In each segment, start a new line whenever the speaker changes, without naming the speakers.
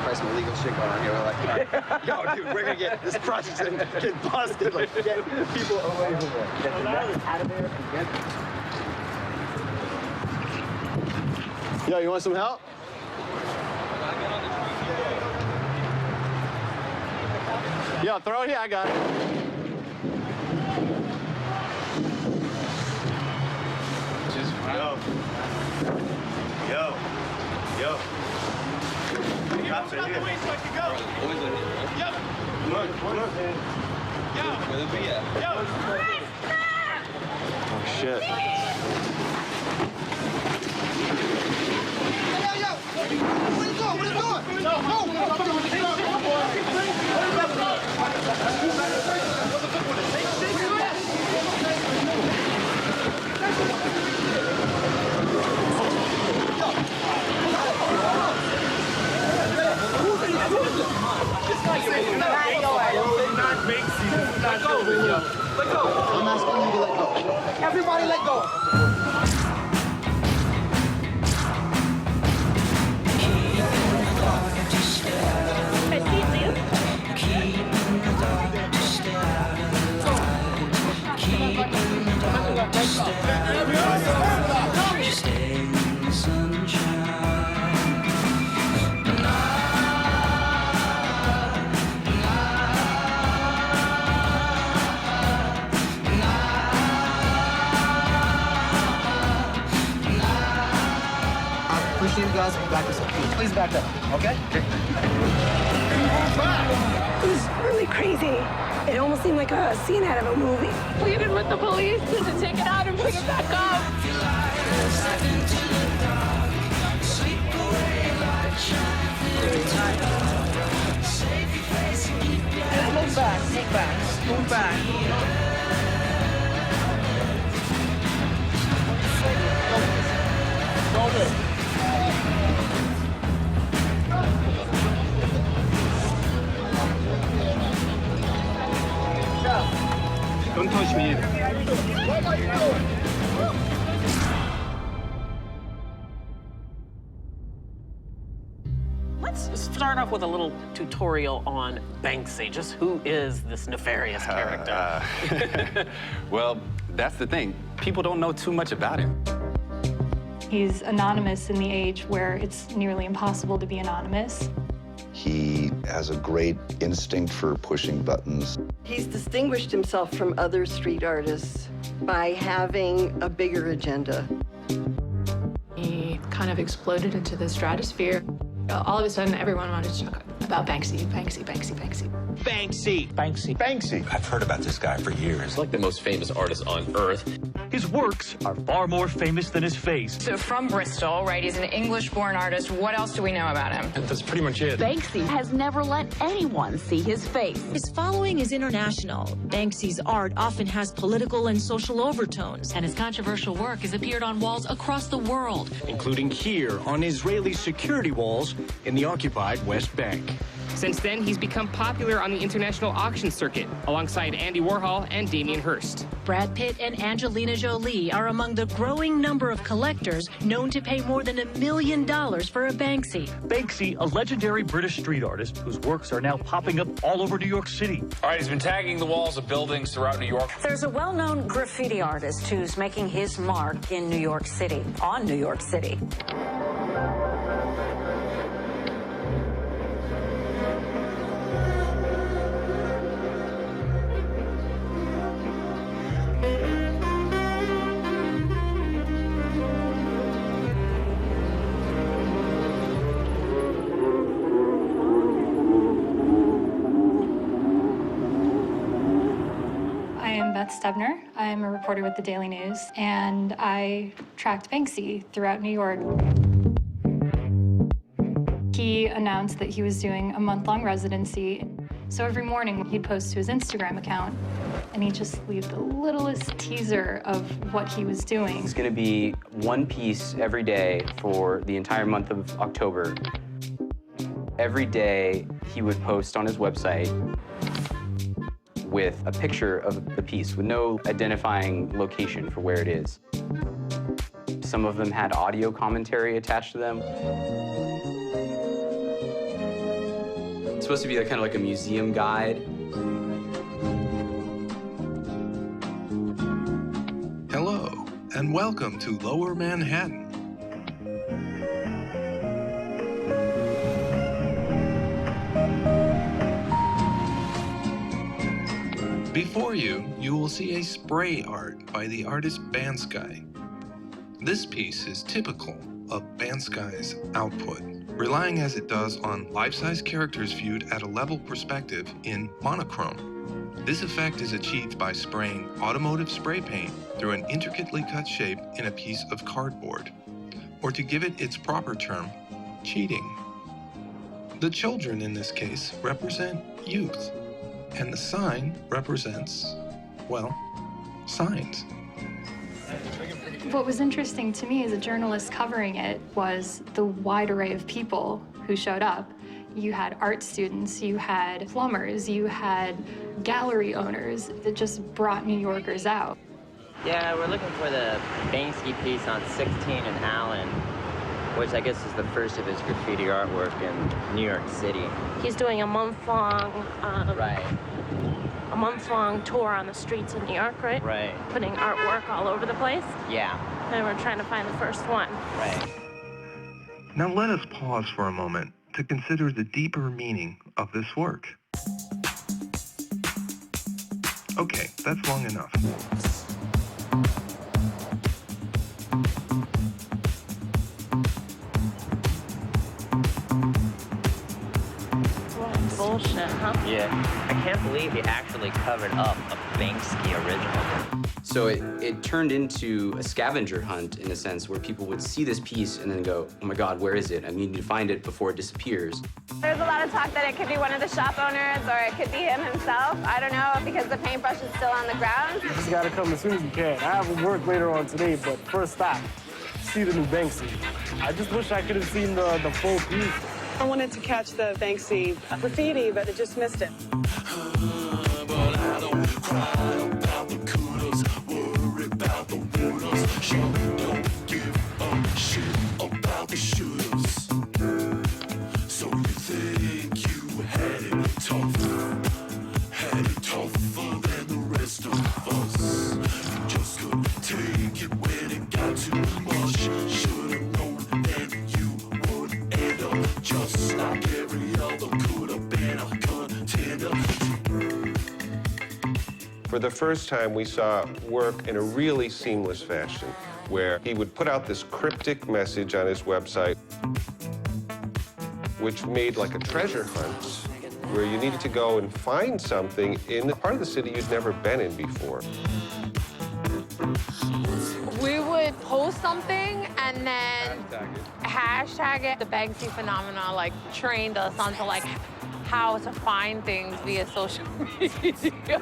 probably some illegal shit going on here. We're like, all right, yo, dude, we're gonna get this project's gonna get busted. Like, get people away from there. Get the nuts out of there and get. Yo, you want some help? Yo, throw it here. I got it. Yo. Cops are here. Yo. Come on. Yo. Where they be at? Yo. Oh, shit. Yo. Where you going? Where you going?
Not banksy. Let go. Let go.
I'm asking you to let go. Everybody let go. Appreciate you guys. Back us up. Please back up, okay?
It was really crazy. It almost seemed like a scene out of a movie.
Pleaded with the police to take it out and pick it back up.
Move back.
Don't touch me.
Let's start off with a little tutorial on Banksy. Just who is this nefarious character?
Well, that's the thing. People don't know too much about him.
He's anonymous in the age where it's nearly impossible to be anonymous.
He has a great instinct for pushing buttons.
He's distinguished himself from other street artists by having a bigger agenda.
He kind of exploded into the stratosphere. All of a sudden, everyone wanted to talk about Banksy.
I've heard about this guy for years.
He's like the most famous artist on Earth.
His works are far more famous than his face.
So from Bristol, right? He's an English-born artist. What else do we know about him?
That's pretty much it.
Banksy has never let anyone see his face.
His following is international. Banksy's art often has political and social overtones, and his controversial work has appeared on walls across the world,
including here on Israeli security walls in the occupied West Bank.
Since then, he's become popular on the international auction circuit, alongside Andy Warhol and Damien Hirst.
Brad Pitt and Angelina Jolie are among the growing number of collectors known to pay more than $1 million for a Banksy.
Banksy, a legendary British street artist whose works are now popping up all over New York City.
All right, he's been tagging the walls of buildings throughout New York.
There's a well-known graffiti artist who's making his mark in New York City, on New York City.
Stebner. I'm a reporter with the Daily News, and I tracked Banksy throughout New York. He announced that he was doing a month-long residency. So every morning he'd post to his Instagram account, and he'd just leave the littlest teaser of what he was doing.
It's gonna be one piece every day for the entire month of October. Every day he would post on his website with a picture of the piece with no identifying location for where it is. Some of them had audio commentary attached to them. supposed to be kind of like a museum guide.
Hello, and welcome to Lower Manhattan. Before you will see a spray art by the artist Banksy. This piece is typical of Bansky's output, relying as it does on life-size characters viewed at a level perspective in monochrome. This effect is achieved by spraying automotive spray paint through an intricately cut shape in a piece of cardboard, or to give it its proper term, cheating. The children in this case represent youth, and the sign represents, well, signs.
What was interesting to me as a journalist covering it was the wide array of people who showed up. You had art students, you had plumbers, you had gallery owners that just brought New Yorkers out.
Yeah, we're looking for the Banksy piece on 16 and Allen, which I guess is the first of his graffiti artwork in New York City.
He's doing a month-long tour on the streets of New York, right?
Right.
Putting artwork all over the place.
Yeah.
And we're trying to find the first one.
Right.
Now let us pause for a moment to consider the deeper meaning of this work. Okay, that's long enough.
Bullshit, huh?
Yeah. I can't believe he actually covered up a Banksy original.
So it turned into a scavenger hunt, in a sense, where people would see this piece and then go, oh my God, where is it? I need to find it before it disappears.
There's a lot of talk that it could be one of the shop owners or it could be him himself. I don't know, because the paintbrush is still on the ground.
You just gotta come as soon as you can. I have work later on today, but first stop, see the new Banksy. I just wish I could have seen the full piece.
I wanted to catch the Banksy graffiti, but it just missed it.
For the first time, we saw work in a really seamless fashion, where he would put out this cryptic message on his website, which made like a treasure hunt, where you needed to go and find something in a part of the city you'd never been in before.
We would post something and then hashtag it. The Banksy phenomena like trained us onto like how to find things via social media.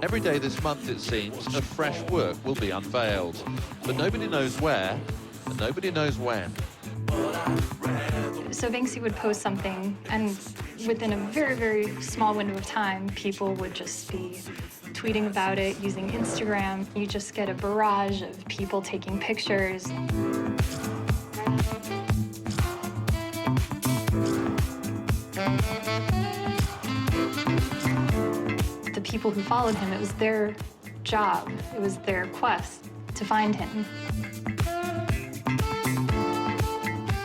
Every day this month, it seems, a fresh work will be unveiled. But nobody knows where, and nobody knows when.
So Banksy would post something, and within a very, very small window of time, people would just be tweeting about it, using Instagram. You just get a barrage of people taking pictures. The people who followed him, it was their job, it was their quest to find him.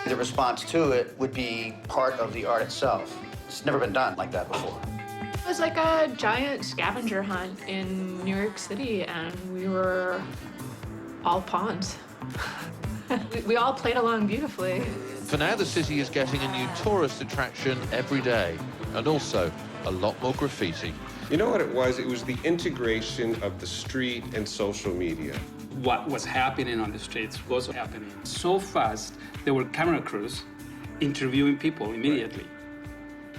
The response to it would be part of the art itself. It's never been done like that before.
It was like a giant scavenger hunt in New York City, and we were all pawns. we all played along beautifully.
For now, the city is getting a new tourist attraction every day, and also a lot more graffiti.
You know what it was? It was the integration of the street and social media.
What was happening on the streets was happening so fast. There were camera crews interviewing people immediately.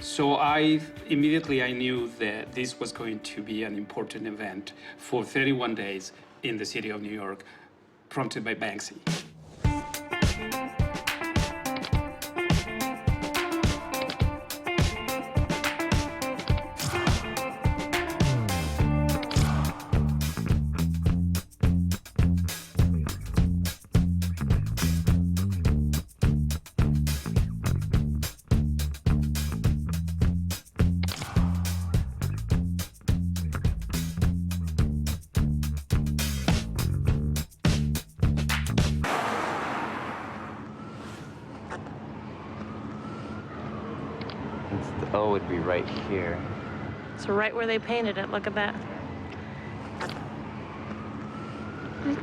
So I knew that this was going to be an important event for 31 days in the city of New York, prompted by Banksy.
The O would be right here.
So right where they painted it, look at that.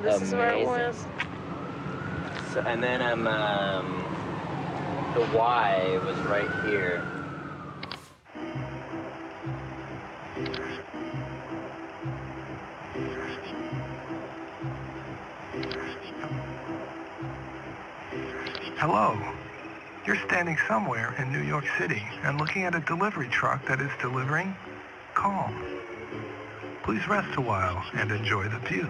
This is where it was.
So, and then the Y was right here.
Hello. You're standing somewhere in New York City and looking at a delivery truck that is delivering calm. Please rest a while and enjoy the view.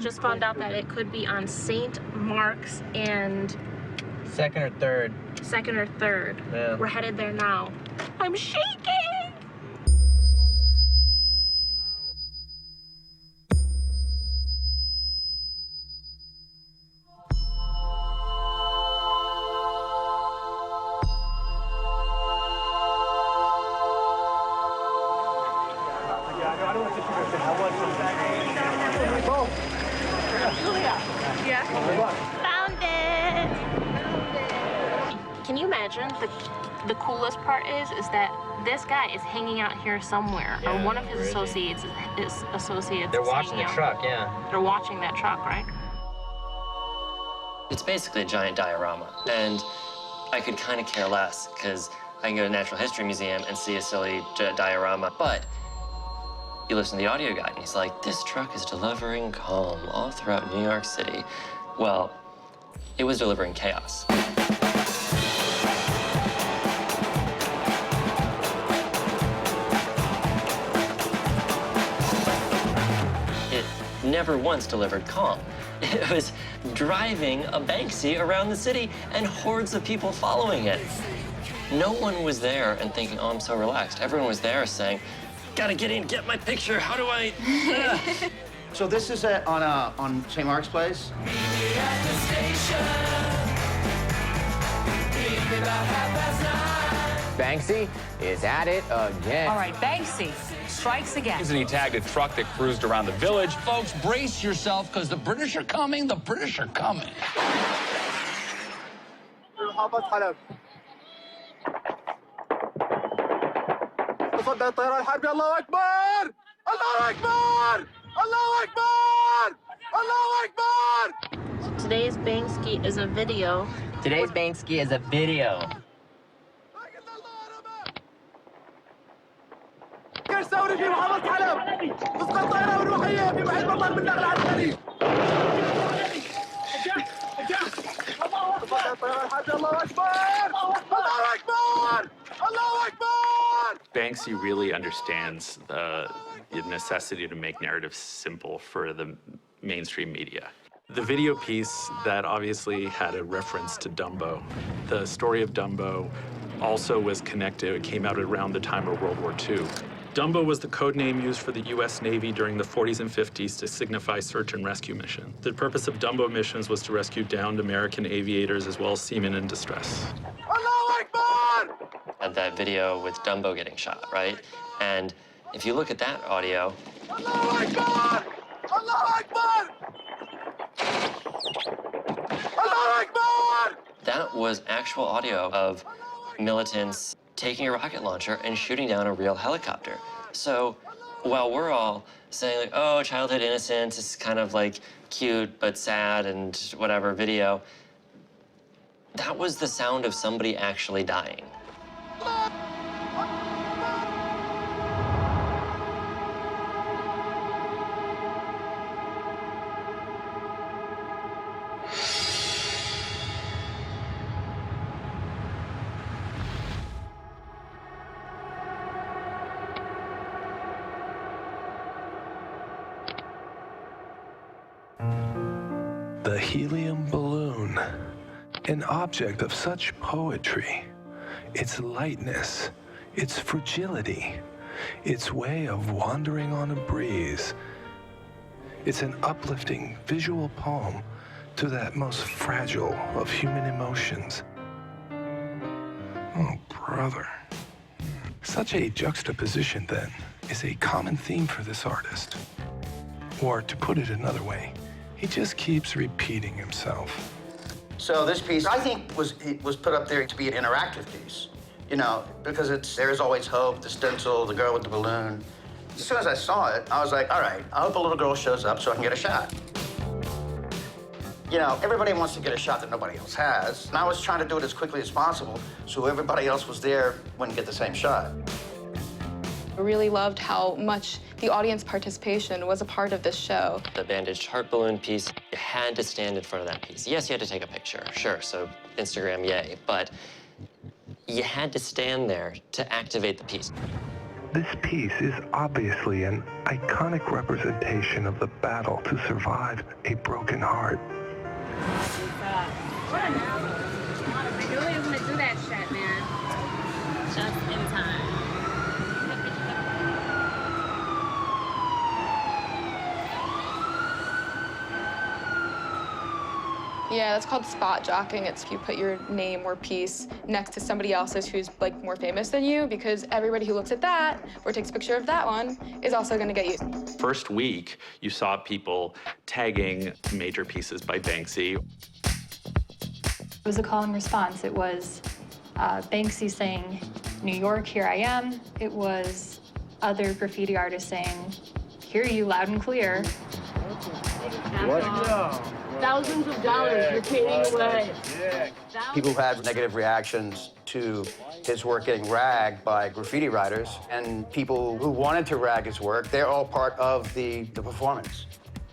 Just found out that it could be on St. Mark's and
Second or third.
Second or Third.
Yeah.
We're headed there now. I'm shaking! Found it! Can you imagine the coolest part is that this guy is hanging out here somewhere, or one of his associates is
They're watching the truck, yeah.
They're watching that truck, right?
It's basically a giant diorama, and I could kind of care less because I can go to the Natural History Museum and see a silly diorama, but you listen to the audio guide, and he's like, this truck is delivering calm all throughout New York City. Well, it was delivering chaos. It never once delivered calm. It was driving a Banksy around the city and hordes of people following it. No one was there and thinking, oh, I'm so relaxed. Everyone was there saying, gotta get in, get my picture, how do I?
So this is on St. Mark's Place?
Banksy is at it again.
All right, Banksy strikes again.
And he tagged a truck that cruised around the village.
Folks, brace yourself, because the British are coming. The British are coming.
Today's Banksy is a video.
Today's Banksy is a video.
Banksy really understands the necessity to make narratives simple for the mainstream media. The video piece that obviously had a reference to Dumbo. The story of Dumbo also was connected. It came out around the time of World War II. Dumbo was the code name used for the U.S. Navy during the 40s and 50s to signify search and rescue mission. The purpose of Dumbo missions was to rescue downed American aviators as well as seamen in distress.
Had that video with Dumbo getting shot, right? And if you look at that audio, that was actual audio of militants taking a rocket launcher and shooting down a real helicopter. So while we're all saying like, oh, childhood innocence is kind of like cute but sad and whatever video, that was the sound of somebody actually dying.
The helium balloon, an object of such poetry, its lightness, its fragility, its way of wandering on a breeze. It's an uplifting visual poem to that most fragile of human emotions. Oh, brother. Such a juxtaposition, then, is a common theme for this artist. Or, to put it another way, He just keeps repeating himself.
So this piece, I think, was put up there to be an interactive piece, you know, because there is always hope, the stencil, the girl with the balloon. As soon as I saw it, I was like, all right, I hope a little girl shows up so I can get a shot. You know, everybody wants to get a shot that nobody else has, and I was trying to do it as quickly as possible so everybody else was there wouldn't get the same shot.
I really loved how much the audience participation was a part of this show.
The bandaged heart balloon piece, you had to stand in front of that piece. Yes, you had to take a picture, sure, so Instagram, yay, but you had to stand there to activate the piece.
This piece is obviously an iconic representation of the battle to survive a broken heart.
I knew he was gonna do that shit, man. Just in time.
Yeah, that's called spot jocking. It's if you put your name or piece next to somebody else's who's like more famous than you, because everybody who looks at that or takes a picture of that one is also gonna get used.
First week, you saw people tagging major pieces by Banksy.
It was a call and response. It was Banksy saying, New York, here I am. It was other graffiti artists saying, hear you loud and clear.
What?
Thousands of dollars you're paying away.
People had negative reactions to his work getting ragged by graffiti writers, and people who wanted to rag his work, they're all part of the performance.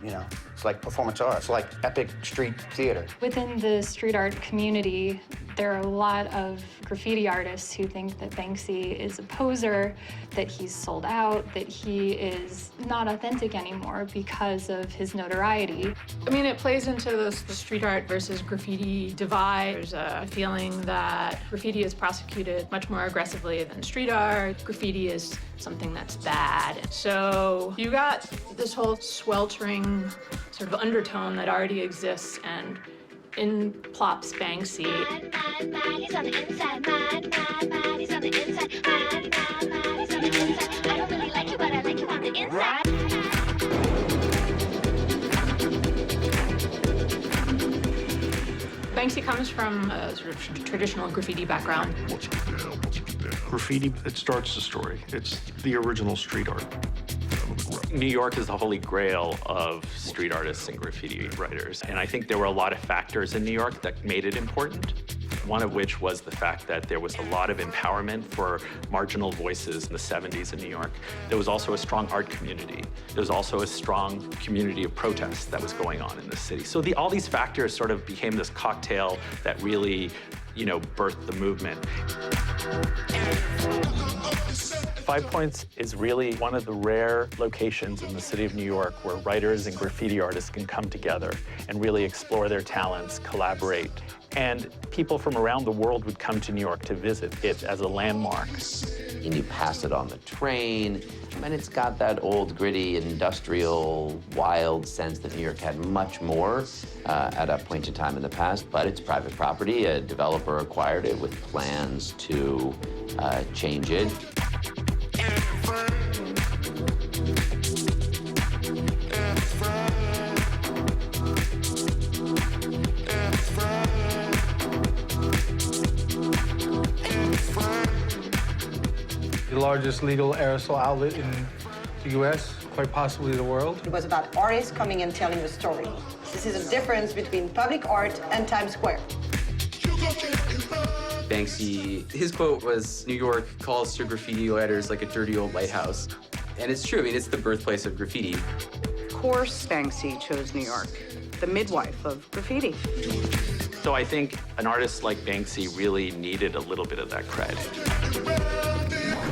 You know, it's like performance art. It's like epic street theater.
Within the street art community, there are a lot of graffiti artists who think that Banksy is a poser, that he's sold out, that he is not authentic anymore because of his notoriety.
I mean, it plays into the street art versus graffiti divide. There's a feeling that graffiti is prosecuted much more aggressively than street art. Graffiti is something that's bad. So you got this whole sweltering sort of undertone that already exists, and in plops Banksy. Banksy comes from a sort of traditional graffiti background.
Graffiti, it starts the story. It's the original street art.
New York is the holy grail of street artists and graffiti writers. And I think there were a lot of factors in New York that made it important. One of which was the fact that there was a lot of empowerment for marginal voices in the 70s in New York. There was also a strong art community. There was also a strong community of protest that was going on in the city. So all these factors sort of became this cocktail that really, you know, birthed the movement. 5 Points is really one of the rare locations in the city of New York where writers and graffiti artists can come together and really explore their talents, collaborate. And people from around the world would come to New York to visit it as a landmark.
And you pass it on the train, and it's got that old, gritty, industrial, wild sense that New York had much more at a point in time in the past, but it's private property. A developer acquired it with plans to change it.
The largest legal aerosol outlet in the U.S., quite possibly the world.
It was about artists coming and telling a story. This is a difference between public art and Times Square.
Banksy, his quote was, New York calls to graffiti writers like a dirty old lighthouse. And it's true, I mean, it's the birthplace of graffiti.
Of course, Banksy chose New York, the midwife of graffiti.
So I think an artist like Banksy really needed a little bit of that cred.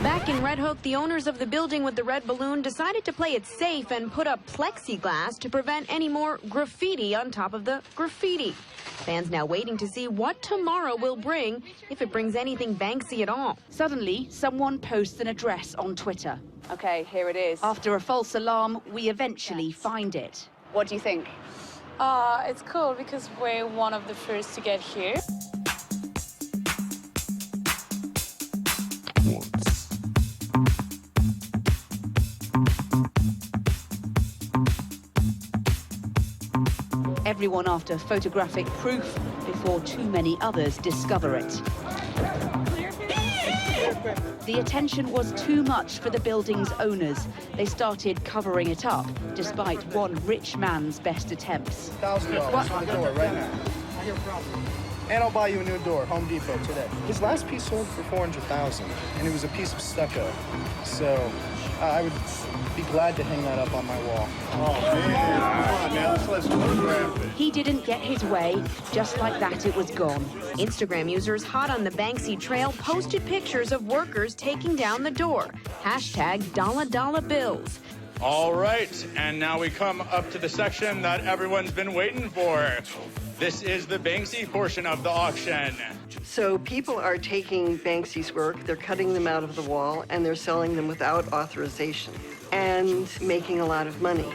Back in Red Hook, the owners of the building with the red balloon decided to play it safe and put up plexiglass to prevent any more graffiti on top of the graffiti. Fans now waiting to see what tomorrow will bring, if it brings anything Banksy at all.
Suddenly, someone posts an address on Twitter.
Okay, here it is.
After a false alarm, we eventually find it.
What do you think?
It's cool because we're one of the first to get here.
everyone after photographic proof before too many others discover it. The attention was too much for the building's owners. They started covering it up, despite one rich man's best attempts.
$1,000 on the door right now. And I'll buy you a new door, Home Depot, today. His last piece sold for $400,000, and it was a piece of stucco. So I would be glad to hang that up on my wall. Oh, man. Come on, man. Let's photograph it.
He didn't get his way. Just like that, it was gone. Instagram users hot on the Banksy trail posted pictures of workers taking down the door. Hashtag dollar bills.
All right, and now we come up to the section that everyone's been waiting for. This is the Banksy portion of the auction.
So people are taking Banksy's work, they're cutting them out of the wall, and they're selling them without authorization and making a lot of money.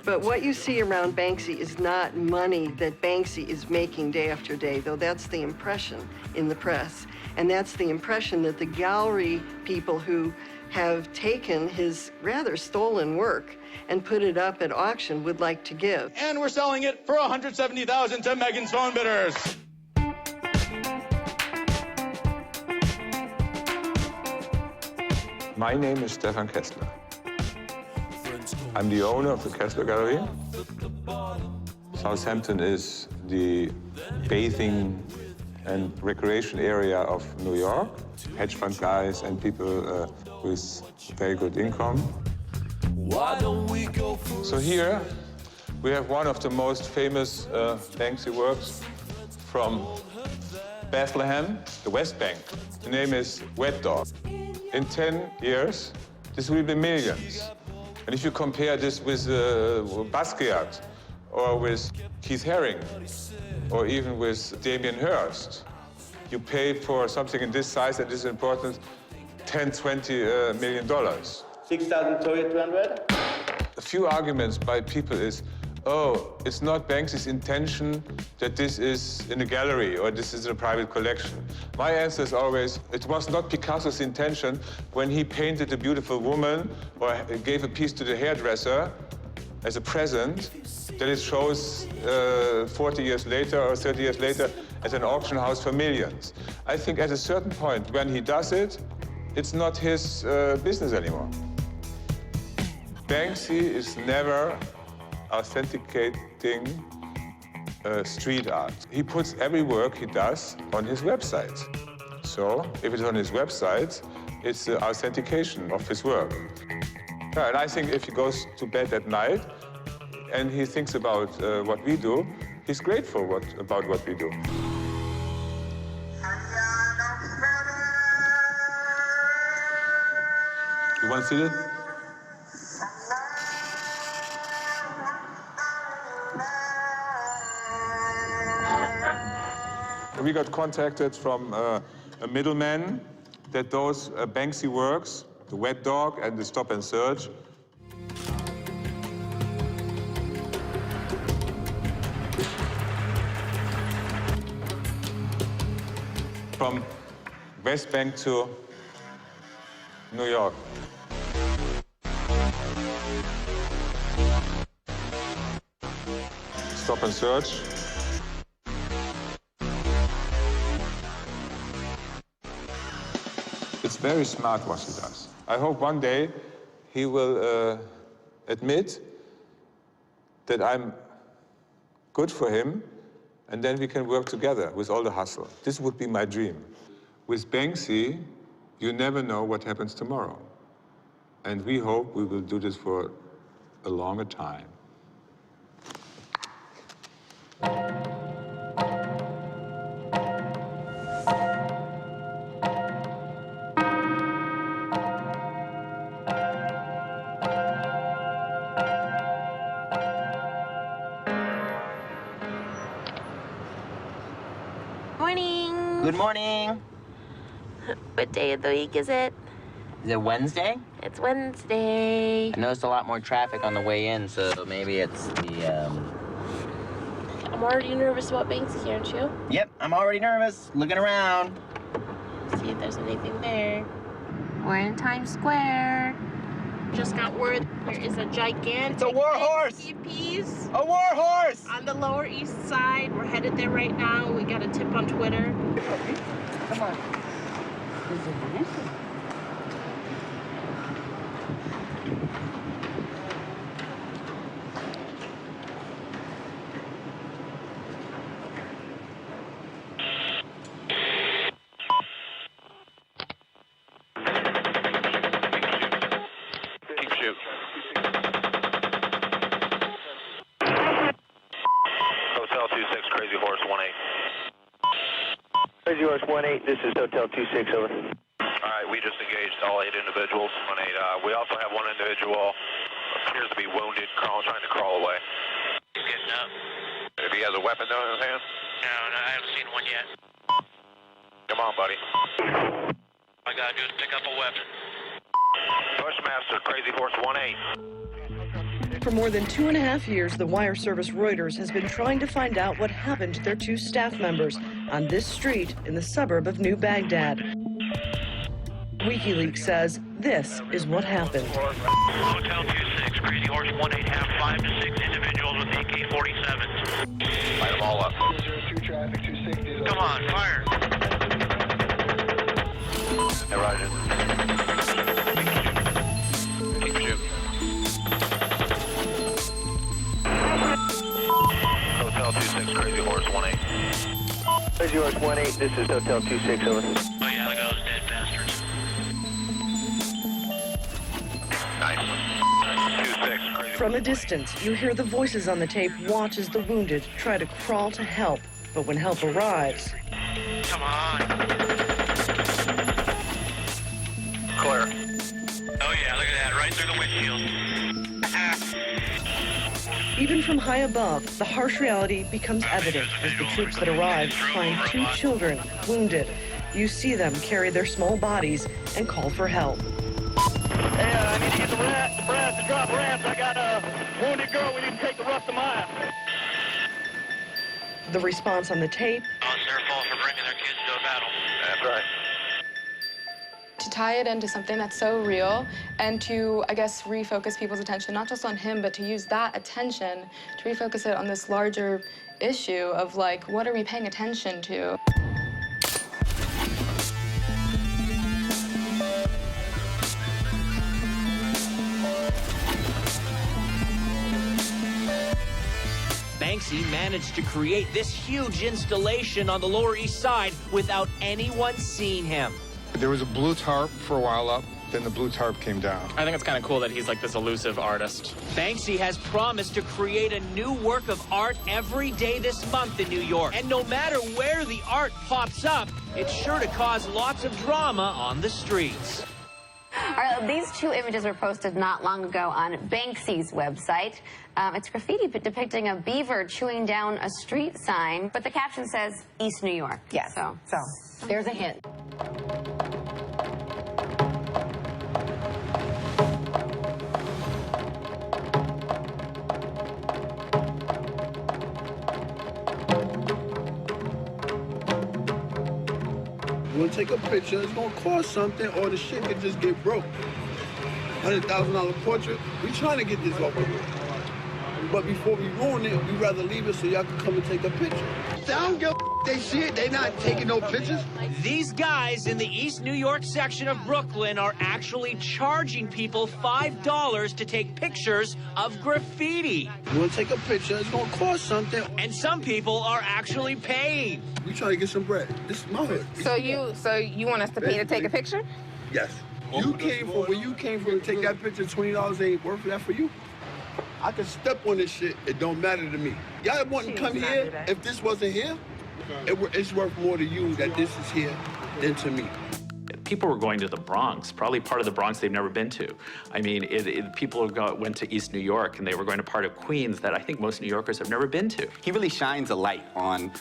But what you see around Banksy is not money that Banksy is making day after day, though that's the impression in the press. And that's the impression that the gallery people who have taken his rather stolen work and put it up at auction would like to give.
And we're selling it for $170,000 to Megan's phone bidders.
My name is Stefan Kessler. I'm the owner of the Kessler Gallery. Southampton is the bathing and recreation area of New York. Hedge fund guys and people with very good income. So here we have one of the most famous Banksy works from Bethlehem, the West Bank. The name is Wet Dog. In 10 years, this will be millions. And if you compare this with Basquiat, or with Keith Haring, or even with Damien Hirst, you pay for something in this size and this important $10–20 million.
6,200?
A few arguments by people is, oh, it's not Banksy's intention that this is in a gallery or this is in a private collection. My answer is always, it was not Picasso's intention when he painted a beautiful woman or gave a piece to the hairdresser as a present, that it shows 40 years later or 30 years later at an auction house for millions. I think at a certain point when he does it, it's not his business anymore. Banksy is never authenticating street art. He puts every work he does on his website. So if it's on his website, it's the authentication of his work. And I think if he goes to bed at night and he thinks about what we do, he's grateful about what we do. You want to see it? We got contacted from a middleman that those Banksy works, the Wet Dog and the Stop and Search, from West Bank to New York. Stop and Search. It's very smart what he does. I hope one day he will admit that I'm good for him, and then we can work together with all the hustle. This would be my dream. With Banksy, you never know what happens tomorrow. And we hope we will do this for a longer time.
Morning. Good morning.
What day of the week is it?
Is it Wednesday?
It's Wednesday.
I noticed a lot more traffic on the way in, so maybe it's the,
I'm already nervous about Banksy, aren't you?
Yep, I'm already nervous. Looking around.
See if there's anything there. We're in Times Square. Just got word there is a gigantic
It's a war horse!
piece
A war horse!
on the Lower East Side. We're headed there right now. We got a tip on Twitter.
Come on.
Hotel 26, Crazy Horse 18. Crazy Horse 18, this is Hotel 26, over. All right, we just engaged all 8 individuals. 18. We also have 1 individual appears to be wounded, trying to crawl away. He's getting up. If he has a weapon though in his hand? No, I haven't seen one yet. Come on, buddy. All I gotta do is pick up a weapon. Bushmaster, Crazy Horse 18.
For more than 2.5 years, the wire service Reuters has been trying to find out what happened to their 2 staff members on this street in the suburb of New Baghdad. WikiLeaks says this is what happened.
Hotel 26, Crazy Horse 18, have 5 to 6 individuals with AK-47s. Light them all up. Come on, fire. Hey, Roger. Keep shooting. Hotel 26, Crazy Horse 18. Crazy Horse 18, this is Hotel 26, over. Oh yeah, look at those dead bastards. Nice. 26, Crazy.
From a distance, you hear the voices on the tape watch as the wounded try to crawl to help. But when help arrives...
Come on. Clear. Oh yeah, look at that, right through the windshield.
Even from high above, the harsh reality becomes evident as the troops that arrive find 2 children wounded. You see them carry their small bodies and call for help.
Hey, I need to get the brass to drop ramps. I got a wounded girl. We need to take the rough to mile.
The response on the tape...
Oh, it's their fault for bringing their kids to a battle. That's right.
To tie it into something that's so real and to, I guess, refocus people's attention, not just on him, but to use that attention to refocus it on this larger issue of, like, what are we paying attention to?
Banksy managed to create this huge installation on the Lower East Side without anyone seeing him.
There was a blue tarp for a while up, then the blue tarp came down.
I think it's kind of cool that he's like this elusive artist.
Banksy has promised to create a new work of art every day this month in New York. And no matter where the art pops up, it's sure to cause lots of drama on the streets.
All right, these 2 images were posted not long ago on Banksy's website. It's graffiti depicting a beaver chewing down a street sign, but the caption says East New York.
Yes. So there's a hint.
You want to take a picture, it's going to cost something, or the shit could just get broke. $100,000 portrait, we trying to get this over with. But before we ruin it, we'd rather leave it so y'all can come and take a picture. They don't give a they shit, they not taking no pictures.
These guys in the East New York section of Brooklyn are actually charging people $5 to take pictures of graffiti.
You want to take a picture, it's going to cost something.
And some people are actually paying.
We trying to get some bread. This is my hood.
So you want us to pay to take a picture?
Yes. You came from where you came from to take that picture, $20 ain't worth that for you? I can step on this shit, it don't matter to me. Y'all wouldn't come here if this wasn't here? It's worth more to you that this is here than to me.
People were going to the Bronx, probably part of the Bronx they've never been to. I mean, people went to East New York and they were going to part of Queens that I think most New Yorkers have never been to.
He really shines a light on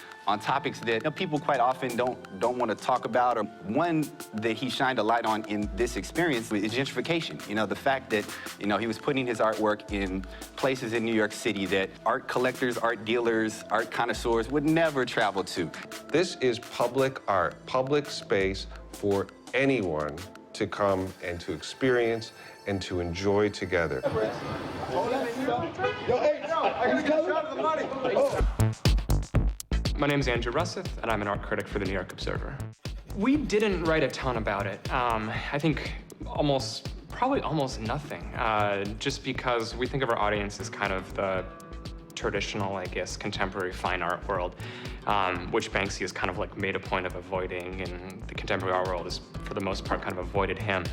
topics that people quite often don't want to talk about. Or one that he shined a light on in this experience is gentrification. You know, the fact that, you know, he was putting his artwork in places in New York City that art collectors, art dealers, art connoisseurs would never travel to.
This is public art, public space for anyone
to come and to experience and to enjoy together.
My name's Andrew Russeth, and I'm an art critic for the New York Observer. We didn't write a ton about it. I think probably almost nothing, just because we think of our audience as kind of the traditional, I guess, contemporary fine art world, which Banksy has kind of like made a point of avoiding, and the contemporary art world is, for the most part, kind of avoided him.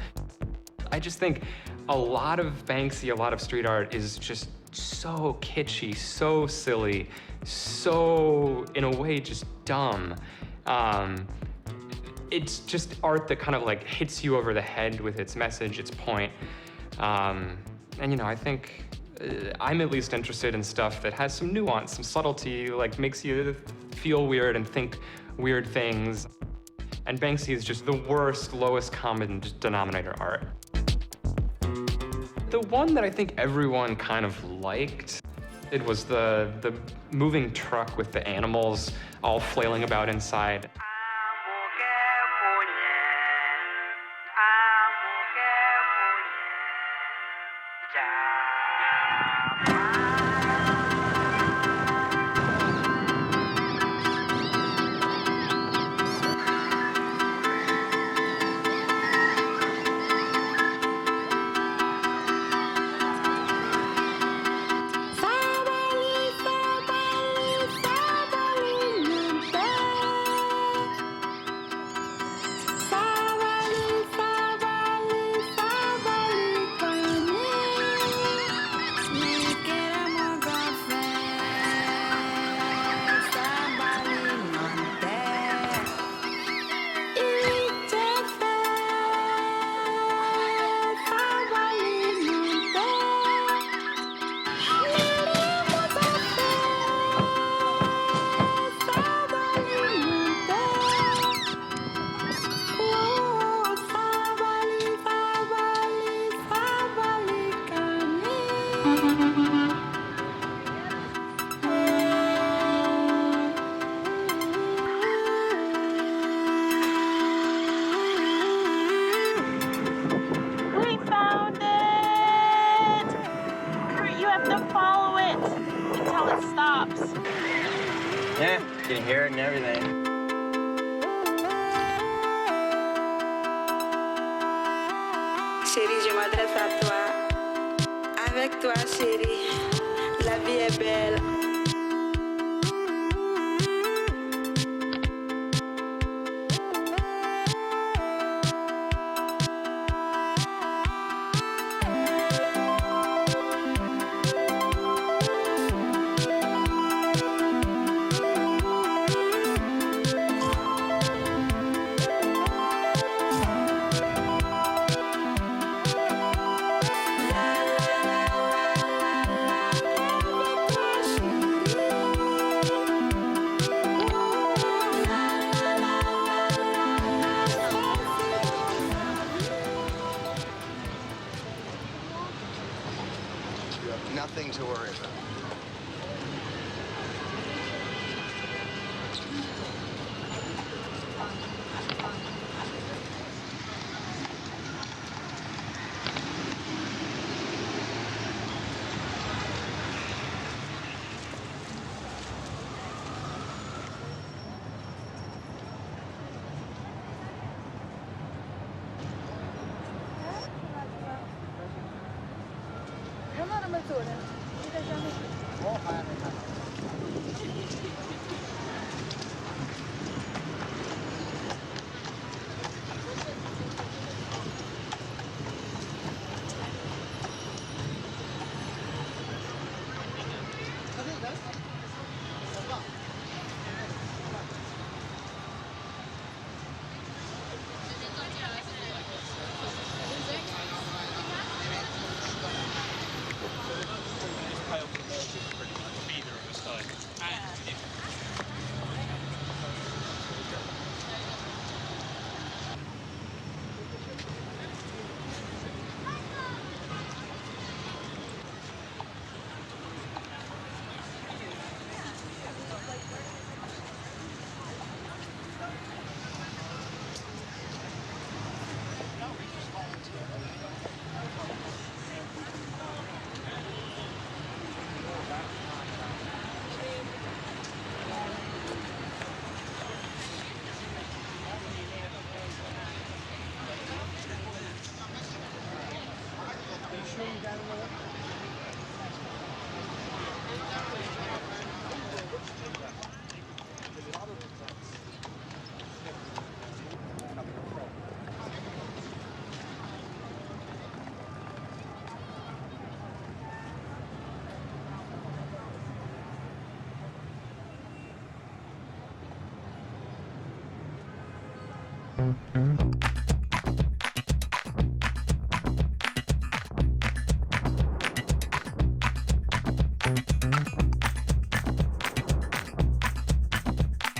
I just think a lot of Banksy, a lot of street art is just so kitschy, so silly, so, in a way, just dumb. It's just art that kind of like hits you over the head with its message, its point. And you know, I think I'm at least interested in stuff that has some nuance, some subtlety, like makes you feel weird and think weird things. And Banksy is just the worst, lowest common denominator art. The one that I think everyone kind of liked, it was the moving truck with the animals all flailing about inside.
Yeah, you can hear it and everything.
Chérie, je m'adresse à toi. Avec toi, chérie, la vie est belle.
Nothing to worry about.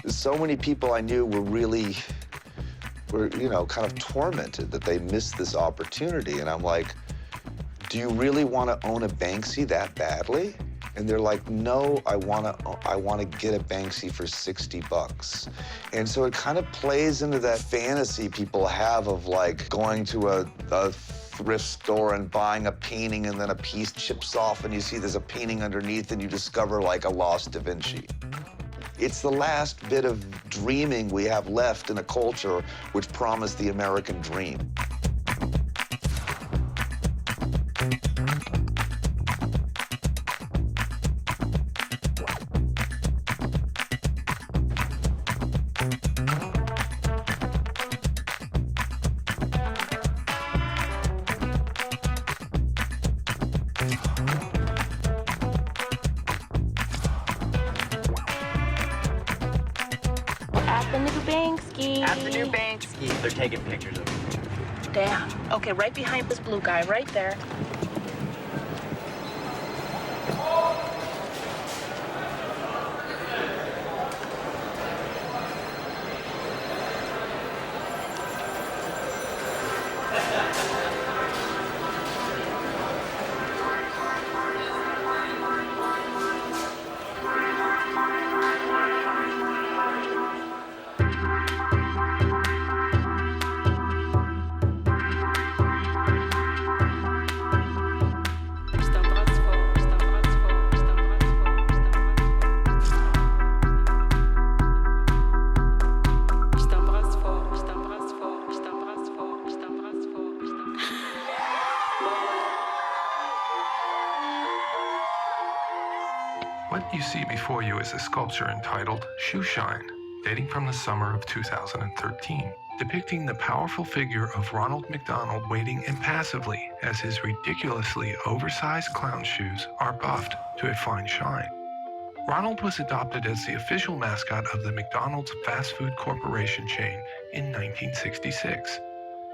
So many people I knew were kind of tormented that they missed this opportunity. And I'm like, do you really want to own a Banksy that badly? And they're like, no, I want to get a Banksy for $60. And so it kind of plays into that fantasy people have of like going to a thrift store and buying a painting and then a piece chips off and you see there's a painting underneath and you discover like a lost Da Vinci. It's the last bit of dreaming we have left in a culture which promised the American dream.
At the new Banksy.
At the new Banksy. They're taking pictures of him.
Damn. Okay, right behind this blue guy, right there.
What you see before you is a sculpture entitled Shoe Shine, dating from the summer of 2013, depicting the powerful figure of Ronald McDonald waiting impassively as his ridiculously oversized clown shoes are buffed to a fine shine. Ronald was adopted as the official mascot of the McDonald's fast food corporation chain in 1966.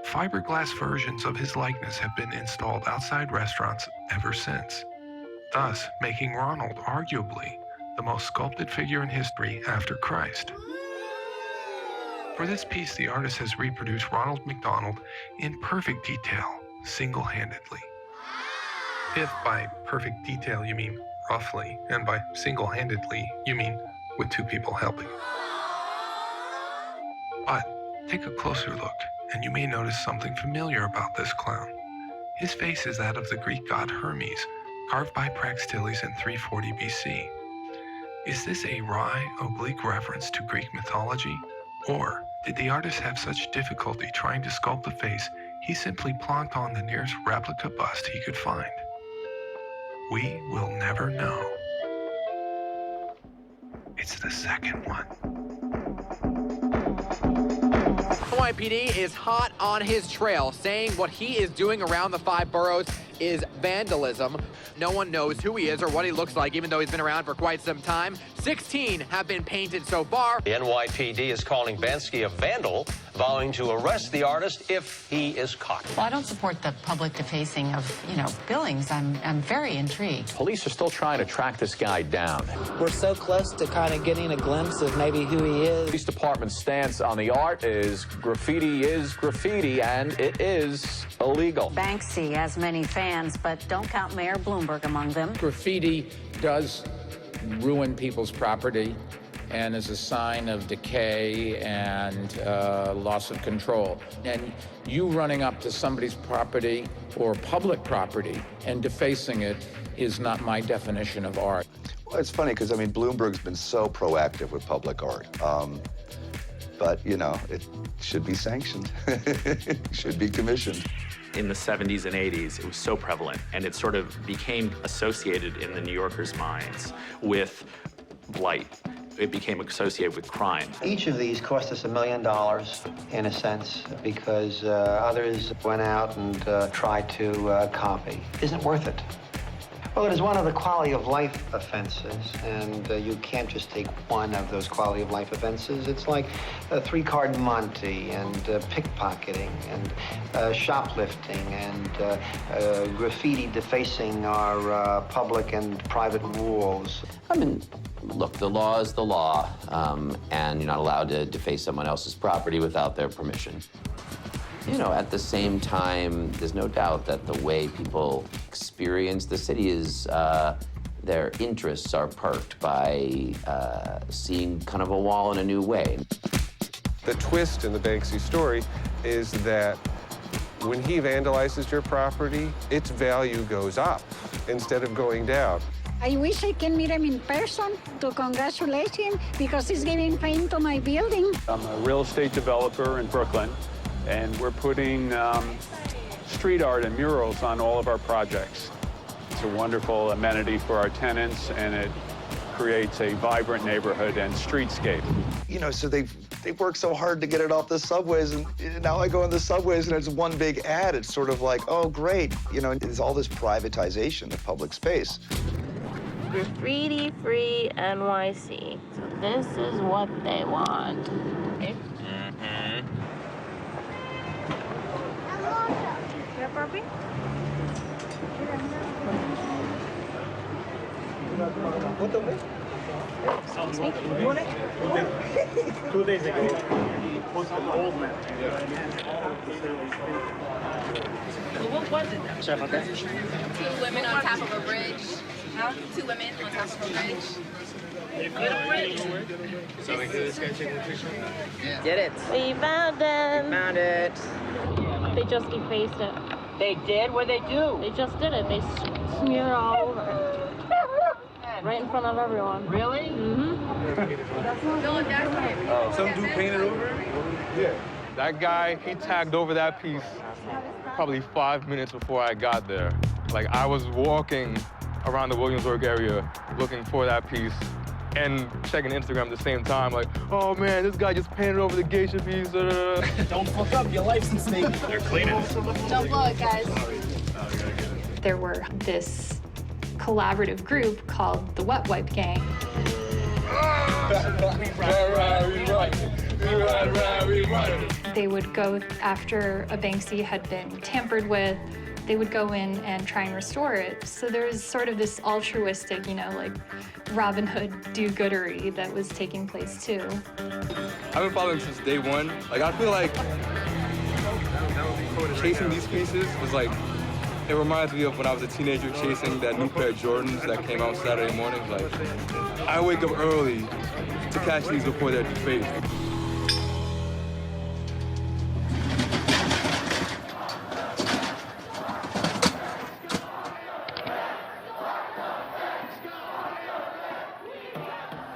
Fiberglass versions of his likeness have been installed outside restaurants ever since, thus making Ronald arguably the most sculpted figure in history after Christ. For this piece, the artist has reproduced Ronald McDonald in perfect detail, single-handedly. If by perfect detail you mean roughly, and by single-handedly you mean with two people helping. But take a closer look, and you may notice something familiar about this clown. His face is that of the Greek god Hermes, carved by Praxiteles in 340 BC. Is this a wry, oblique reference to Greek mythology? Or did the artist have such difficulty trying to sculpt the face, he simply plonked on the nearest replica bust he could find? We will never know. It's the second one.
NYPD is hot on his trail, saying what he is doing around the 5 boroughs is vandalism. No one knows who he is or what he looks like, even though he's been around for quite some time. 16 have been painted so far.
The NYPD is calling Banksy a vandal, vowing to arrest the artist if he is caught.
Well, I don't support the public defacing of, buildings. I'm very intrigued.
Police are still trying to track this guy down.
We're so close to kind of getting a glimpse of maybe who he is.
Police department's stance on the art is graffiti, and it is illegal.
Banksy has many fans, but don't count Mayor Bloomberg among them.
Graffiti does ruin people's property and is a sign of decay and loss of control. And you running up to somebody's property or public property and defacing it is not my definition of art.
Well, it's funny because, Bloomberg's been so proactive with public art. But, it should be sanctioned. It should be commissioned.
In the 70s and 80s, it was so prevalent, and it sort of became associated in the New Yorkers' minds with blight. It became associated with crime.
Each of these cost us $1 million, in a sense, because others went out and tried to copy. Isn't worth it. Well, it is one of the quality of life offenses, and you can't just take one of those quality of life offenses. It's like three-card Monte and pickpocketing and shoplifting and graffiti defacing our public and private rules.
I mean, look, the law is the law, and you're not allowed to deface someone else's property without their permission. You know, at the same time, there's no doubt that the way people experience the city is their interests are perked by seeing kind of a wall in a new way.
The twist in the Banksy story is that when he vandalizes your property, its value goes up instead of going down.
I wish I can meet him in person to congratulate him because he's giving paint to my building.
I'm a real estate developer in Brooklyn, and we're putting street art and murals on all of our projects. It's a wonderful amenity for our tenants, and it creates a vibrant neighborhood and streetscape.
You know, so they work so hard to get it off the subways, and now I go in the subways and it's one big ad. It's sort of like, oh, great. You know, there's all this privatization of public space.
Graffiti-free NYC. So this is what they want. Okay. Papi?
Excuse me? 2 days ago, old man.
What was it?
Sorry about that.
2 women on top of a bridge. Huh? 2 women on top of a bridge.
So we do this guy taking a picture?
Did it. We found them. We found it. They just defaced it. They did? What'd they do? They just did it. They smeared it all over. Right in front of everyone. Really? Mm-hmm.
Some dude painted over it?
Yeah. That guy, he tagged over that piece probably 5 minutes before I got there. Like, I was walking around the Williamsburg area looking for that piece and checking Instagram at the same time, like, oh man, this guy just painted over the geisha piece.
Don't fuck up, your life's at stake. They're cleaning it.
Don't blow it, guys.
There were this collaborative group called the Wet Wipe Gang. They would go after a Banksy had been tampered with. They would go in and try and restore it. So there was sort of this altruistic, you know, like Robin Hood do-goodery that was taking place too.
I've been following since day one. Like, I feel like chasing these pieces was like, it reminds me of when I was a teenager chasing that new pair of Jordans that came out Saturday mornings. Like, I wake up early to catch these before they're defaced.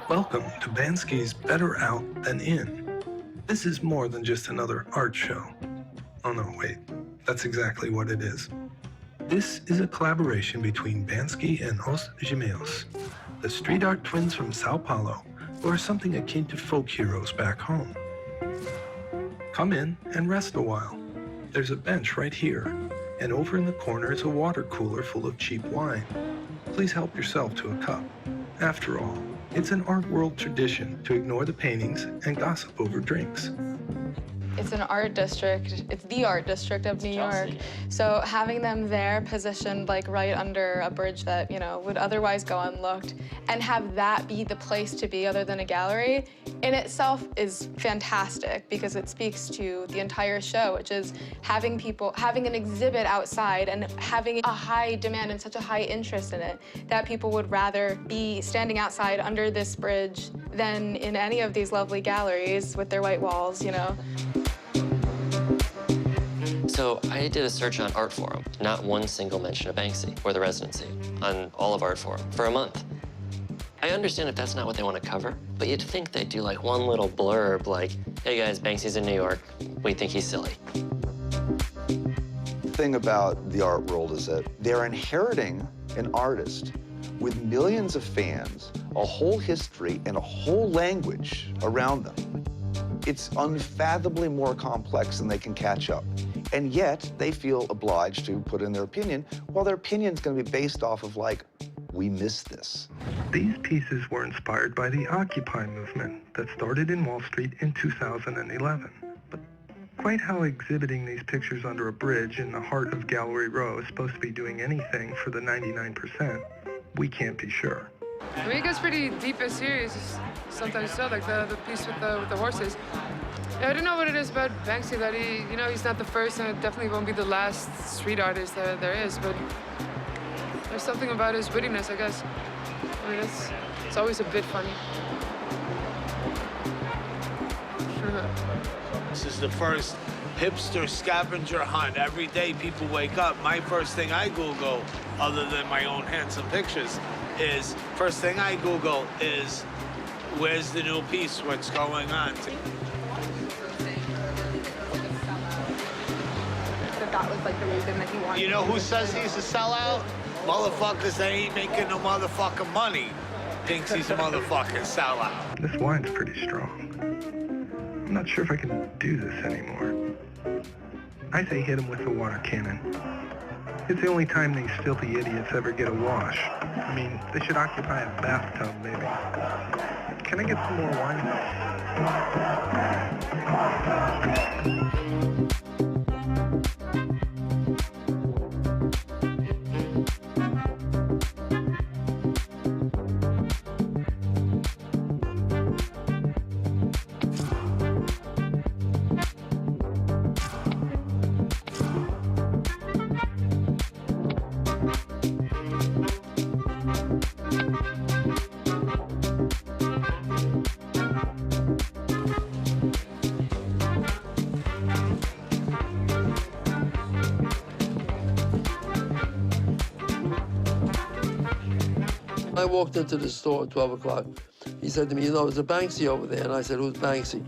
Welcome to Bansky's Better Out Than In. This is more than just another art show. Oh no, wait, that's exactly what it is. This is a collaboration between Banksy and Os Gemeos, the street art twins from Sao Paulo, who are something akin to folk heroes back home. Come in and rest a while. There's a bench right here, and over in the corner is a water cooler full of cheap wine. Please help yourself to a cup. After all, it's an art world tradition to ignore the paintings and gossip over drinks.
It's an art district. It's the art district of New York. So having them there positioned like right under a bridge that, you know, would otherwise go unlooked and have that be the place to be other than a gallery in itself is fantastic because it speaks to the entire show, which is having an exhibit outside and having a high demand and such a high interest in it that people would rather be standing outside under this bridge than in any of these lovely galleries with their white walls, you know.
So I did a search on Art Forum. Not one single mention of Banksy or the residency on all of Art Forum for a month. I understand if that's not what they want to cover, but you'd think they'd do like one little blurb like, hey guys, Banksy's in New York. We think he's silly.
The thing about the art world is that they're inheriting an artist with millions of fans, a whole history, and a whole language around them. It's unfathomably more complex than they can catch up. And yet, they feel obliged to put in their opinion, while their opinion is going to be based off of, like, we missed this.
These pieces were inspired by the Occupy movement that started in Wall Street in 2011. But quite how exhibiting these pictures under a bridge in the heart of Gallery Row is supposed to be doing anything for the 99%, we can't be sure.
I mean, it gets pretty deep and serious sometimes so, like the piece with the horses. I don't know what it is about Banksy that he's not the first and it definitely won't be the last street artist that there is, but there's something about his wittiness, I guess. I mean, it's always a bit funny.
This is the first hipster scavenger hunt. Every day people wake up. My first thing I Google, other than my own handsome pictures, is where's the new piece, what's going on?
That was like the reason that he wanted.
You know who says he's a sellout? Motherfuckers that ain't making no motherfucking money thinks he's a motherfucking sellout.
This wine's pretty strong. I'm not sure if I can do this anymore. I say hit him with the water cannon. It's the only time these filthy idiots ever get a wash. I mean, they should occupy a bathtub, maybe. Can I get some more wine?
I walked into the store at 12 o'clock. He said to me, there's a Banksy over there. And I said, who's Banksy?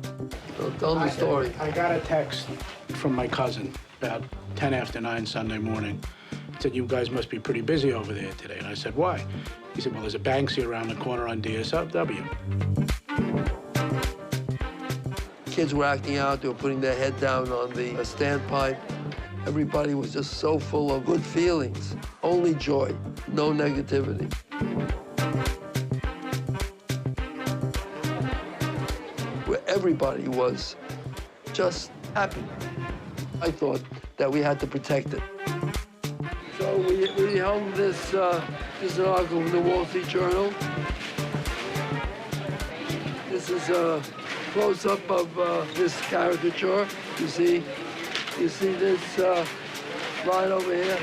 So tell him the story.
I got a text from my cousin about 10 after 9 Sunday morning. He said, you guys must be pretty busy over there today. And I said, why? He said, well, there's a Banksy around the corner on DSW.
Kids were acting out. They were putting their head down on the standpipe. Everybody was just so full of good feelings. Only joy, no negativity. Where everybody was just happy. I thought that we had to protect it. So we held this is an article from the Wall Street Journal. This is a close-up of this caricature. You see this line over here?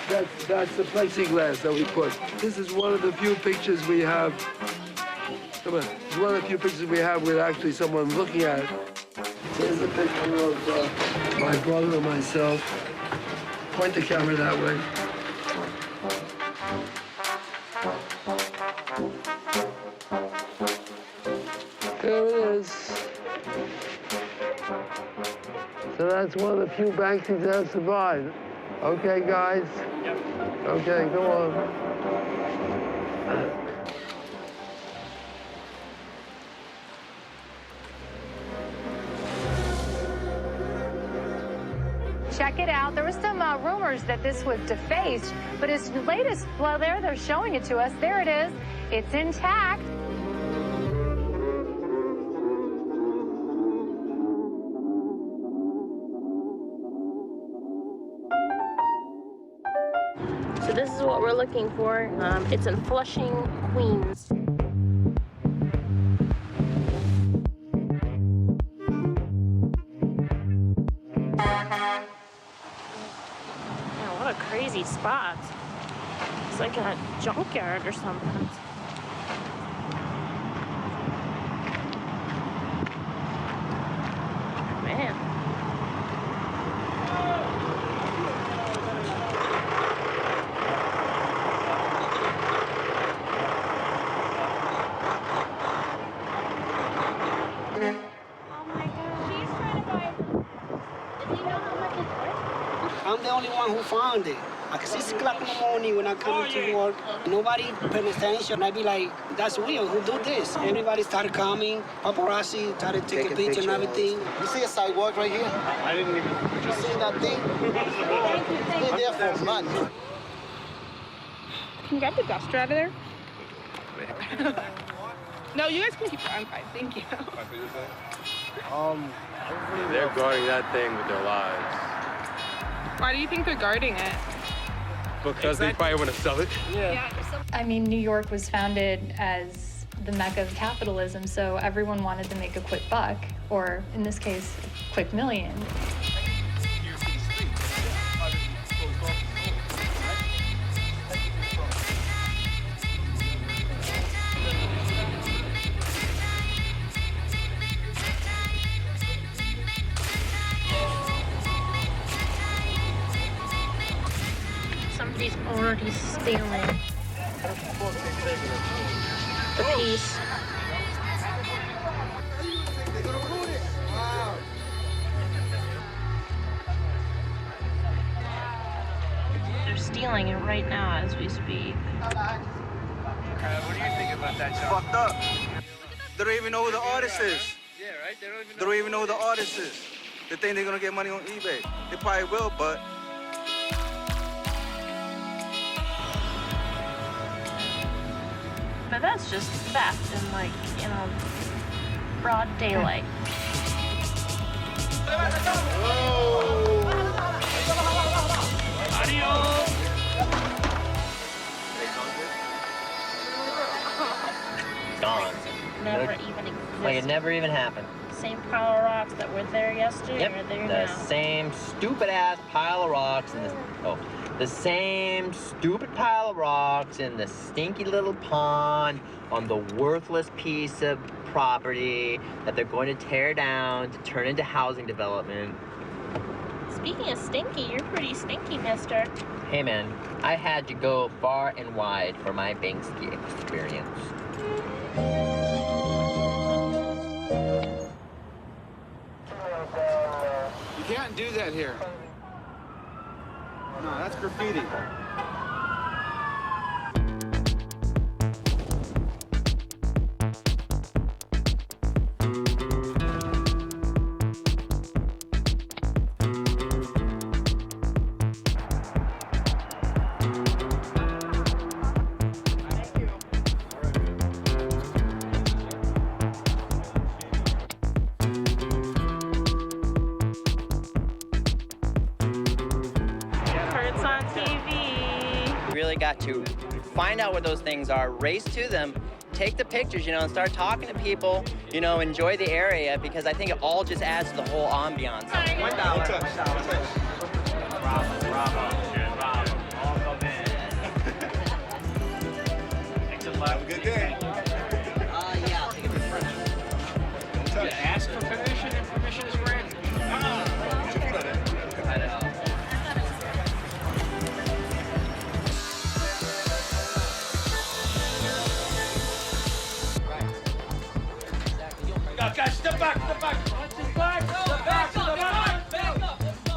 That's the plexiglass that we put. This is one of the few pictures we have. Come on. It's one of the few pictures we have with actually someone looking at it. Here's a picture of my brother and myself. Point the camera that way. There it is. So that's one of the few Banksys that have survived. Okay, guys? Yep. Okay, go on.
Check it out. There was some rumors that this was defaced, but as latest, well, they're showing it to us. There it is. It's intact.
So this is what we're looking for. It's in Flushing, Queens. What a crazy spot. It's like a junkyard or something. Man.
I'm the only one who found it.
Like 6 o'clock in the morning when I come to work, nobody paying attention. I'd be like, that's weird, who do this? Everybody started coming, paparazzi started taking pictures and everything.
You see a sidewalk right here?
I didn't even.
You see that thing? It's been there for months.
Can you grab the duster out of there? No, you guys can keep it. I'm fine. Thank you.
They're guarding that thing with their lives.
Why do you think they're guarding it?
Because they probably want to sell it.
Yeah.
I mean, New York was founded as the mecca of capitalism, so everyone wanted to make a quick buck, or in this case, a quick million.
Somebody's already stealing the piece. They're stealing it right now as we speak.
What do you think about that, John? Fucked up. They don't even know who the artist is. Yeah, right? They don't even know who the artist is. They think they're gonna get money on eBay. They probably will, but
But that's just theft in, like, you know, broad daylight.
Gone.
Never even existed.
Like it never even happened.
Same pile of rocks that were there yesterday
Yep,
are there
the
now.
same stupid ass pile of rocks in the same stupid pile of rocks in the stinky little pond on the worthless piece of property that they're going to tear down to turn into housing development.
Speaking of stinky, you're pretty stinky, mister.
Hey man, I had to go far and wide for my Banksy experience.
you can't do that here. No, that's graffiti.
Kurt's on TV.
You really got to find out what those things are, race to them, take the pictures, and start talking to people, enjoy the area, because I think it all just adds to the whole ambiance.
$1. Have a good day.
Yeah, I'll take a picture.
Ask for permission and permission is granted. Guys, step back, step back. Step back, step back, step back. Back up, let's go.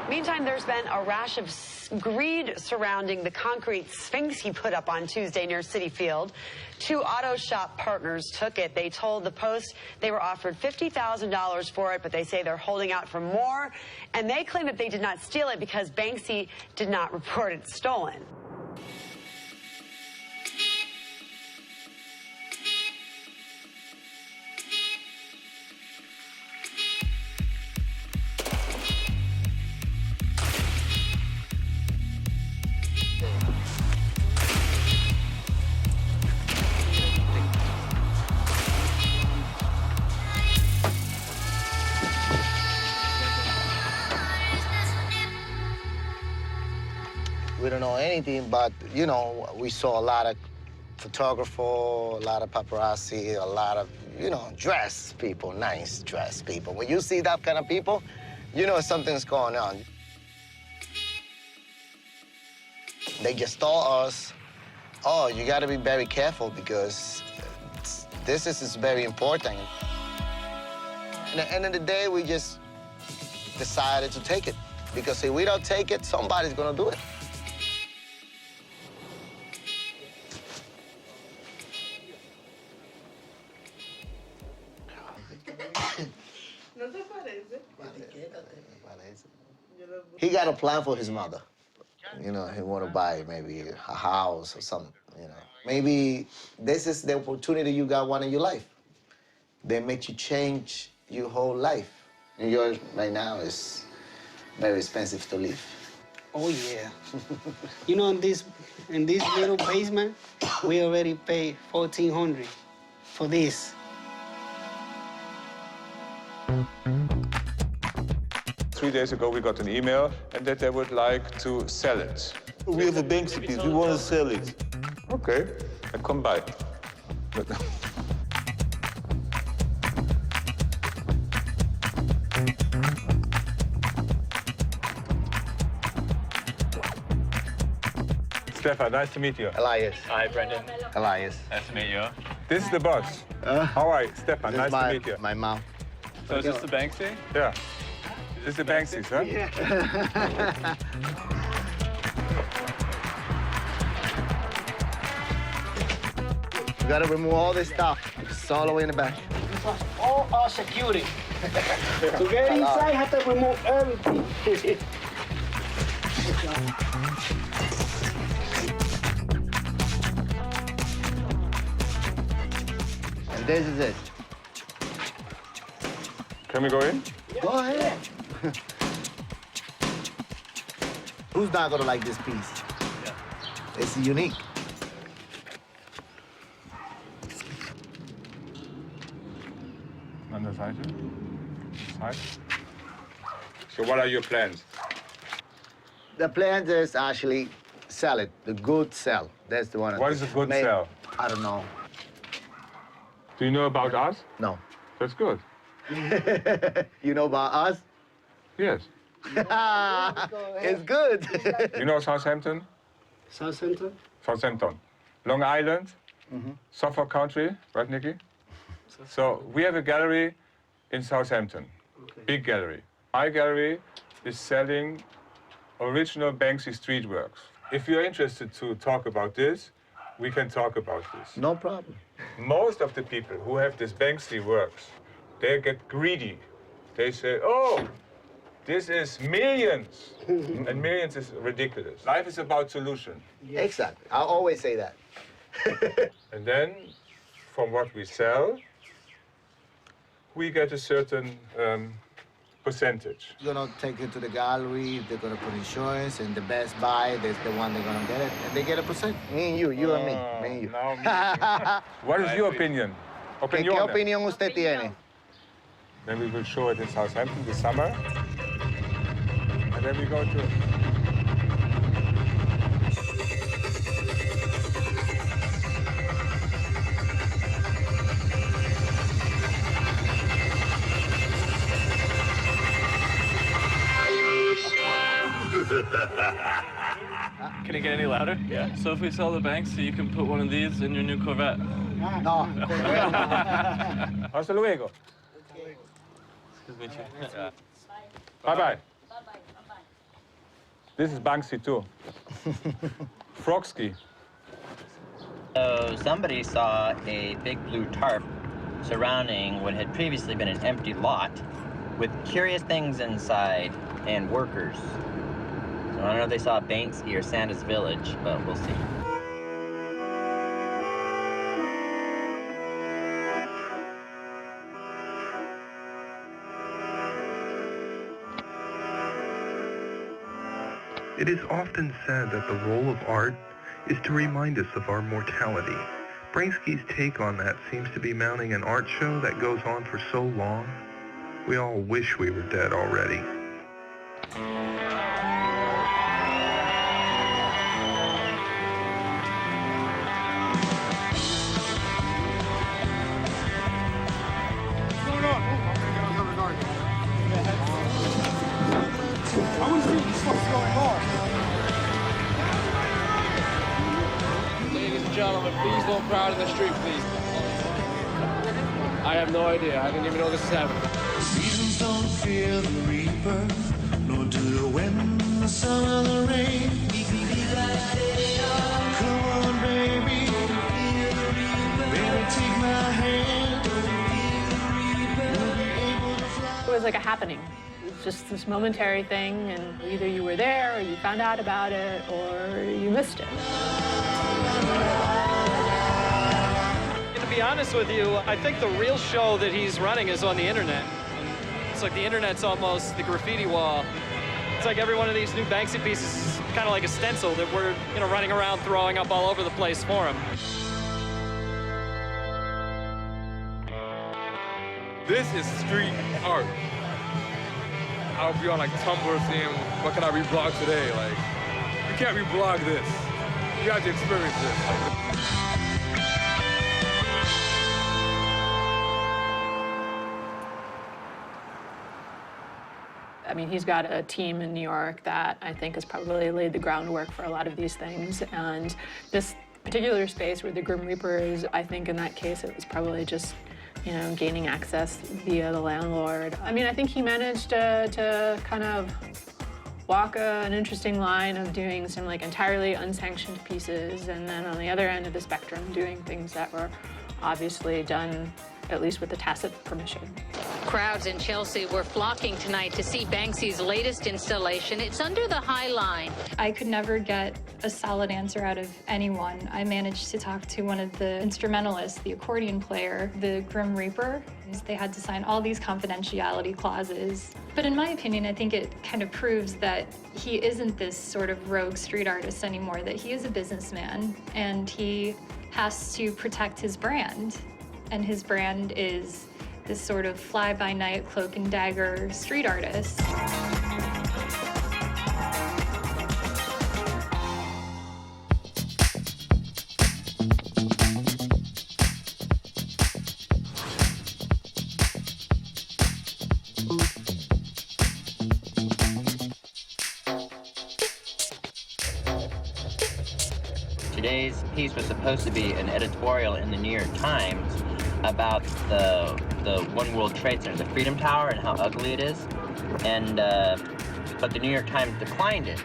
Meantime, there's been a rash of greed surrounding the concrete sphinx he put up on Tuesday near Citi Field. Two auto shop partners took it. They told the Post they were offered $50,000 for it, but they say they're holding out for more. And they claim that they did not steal it because Banksy did not report it stolen.
We don't know anything, but, we saw a lot of photographers, a lot of paparazzi, a lot of, dressed people, nice dressed people. When you see that kind of people,
you know something's going on. They just told us, oh, you got to be very careful because this is very important. And at the end of the day, we just decided to take it because if we don't take it, somebody's going to do it. He got a plan for his mother. You know, he want to buy maybe a house or something, you know. Maybe this is the opportunity you got one in your life. They make you change your whole life. New York right now is very expensive to live.
Oh, yeah. You know, in this little basement, we already paid $1,400 for this.
3 days ago, we got an email and that they would like to sell it. We have a Banksy piece. We want to sell it. Okay, then come by. Stefan, nice to meet you.
Elias.
Hi, Brendan.
Elias.
Nice to meet you.
This is the boss. How are you? Stefan, nice to meet you.
My mom.
So is this the Banksy?
Yeah. This is the Banksy, huh?
Yeah. You gotta remove all this stuff. It's all the way in the back.
All our security. To get inside, have to remove everything.
And this is it.
Can we go in?
Go ahead. Who's not gonna like this piece? It's unique.
On the side. So what are your plans?
The plan is actually sell it. The good sell. That's the one.
What is a good sell?
I don't know.
Do you know about us?
No.
That's good.
You know about us?
Yes.
It's good.
You know Southampton?
Southampton?
Southampton. Long Island, Suffolk County, right, Nikki? So we have a gallery in Southampton, big gallery. My gallery is selling original Banksy street works. If you're interested to talk about this, we can talk about this.
No problem.
Most of the people who have this Banksy works, they get greedy. They say, oh, this is millions. And millions is ridiculous. Life is about solution.
Exactly. I always say that.
And then, from what we sell, we get a certain percentage.
You're gonna take it to the gallery, they're gonna put insurance, and the best buy, that's the one they're gonna get it, and they get a percent. Me and you and me, me and you.
No, me. What is your opinion?
¿Qué opinión usted tiene?
Then we will show it in Southampton this summer. And then we go to...
Can it get any louder? Yeah. So if we sell the Banksy, you can put one of these in your new Corvette.
No.
Hasta luego. Bye-bye. This is Banksy too. Frogsky.
So somebody saw a big blue tarp surrounding what had previously been an empty lot with curious things inside and workers. So I don't know if they saw Banksy or Santa's Village, but we'll see.
It is often said that the role of art is to remind us of our mortality. Banksky's take on that seems to be mounting an art show that goes on for so long. We all wish we were dead already.
What's going on?
gentlemen, please don't crowd in the street, please. I have no idea. I didn't even know this is happening.
Seasons don't fear the reaper, nor do the wind, the sun, or the rain. Come on, baby, baby, take my hand.
It was like a happening. It was just this momentary thing, and either you were there, or you found out about it, or you missed it.
To be honest with you, I think the real show that he's running is on the internet. It's like the internet's almost the graffiti wall. It's like every one of these new Banksy pieces is kind of like a stencil that we're, running around throwing up all over the place for him.
This is street art. I'll be on like Tumblr saying, what can I reblog today? Like, you can't reblog this. You have to experience this.
I mean, he's got a team in New York that I think has probably laid the groundwork for a lot of these things. And this particular space where the Grim Reaper is, I think in that case, it was probably just, gaining access via the landlord. I mean, I think he managed to kind of walk an interesting line of doing some entirely unsanctioned pieces, and then on the other end of the spectrum, doing things that were obviously done at least with a tacit permission.
Crowds in Chelsea were flocking tonight to see Banksy's latest installation. It's under the High Line.
I could never get a solid answer out of anyone. I managed to talk to one of the instrumentalists, the accordion player, the Grim Reaper. They had to sign all these confidentiality clauses. But in my opinion, I think it kind of proves that he isn't this sort of rogue street artist anymore, that he is a businessman, and he has to protect his brand. And his brand is this sort of fly-by-night, cloak-and-dagger street artist.
Today's piece was supposed to be an editorial in the New York Times about the One World Trade Center, the Freedom Tower, and how ugly it is. And but the New York Times declined it.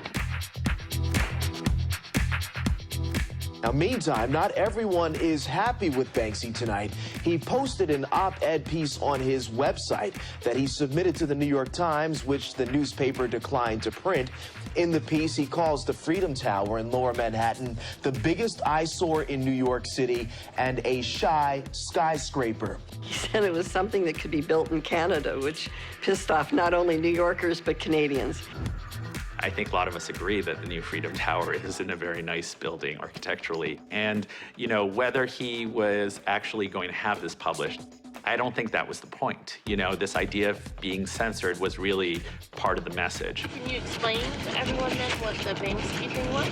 Now, meantime, not everyone is happy with Banksy tonight. He posted an op-ed piece on his website that he submitted to the New York Times, which the newspaper declined to print. In the piece, he calls the Freedom Tower in Lower Manhattan the biggest eyesore in New York City and a shy skyscraper.
He said it was something that could be built in Canada, which pissed off not only New Yorkers, but Canadians.
I think a lot of us agree that the new Freedom Tower is in a very nice building architecturally. And, whether he was actually going to have this published, I don't think that was the point. This idea of being censored was really part of the message.
Can you explain to everyone then what the Banksy thing was?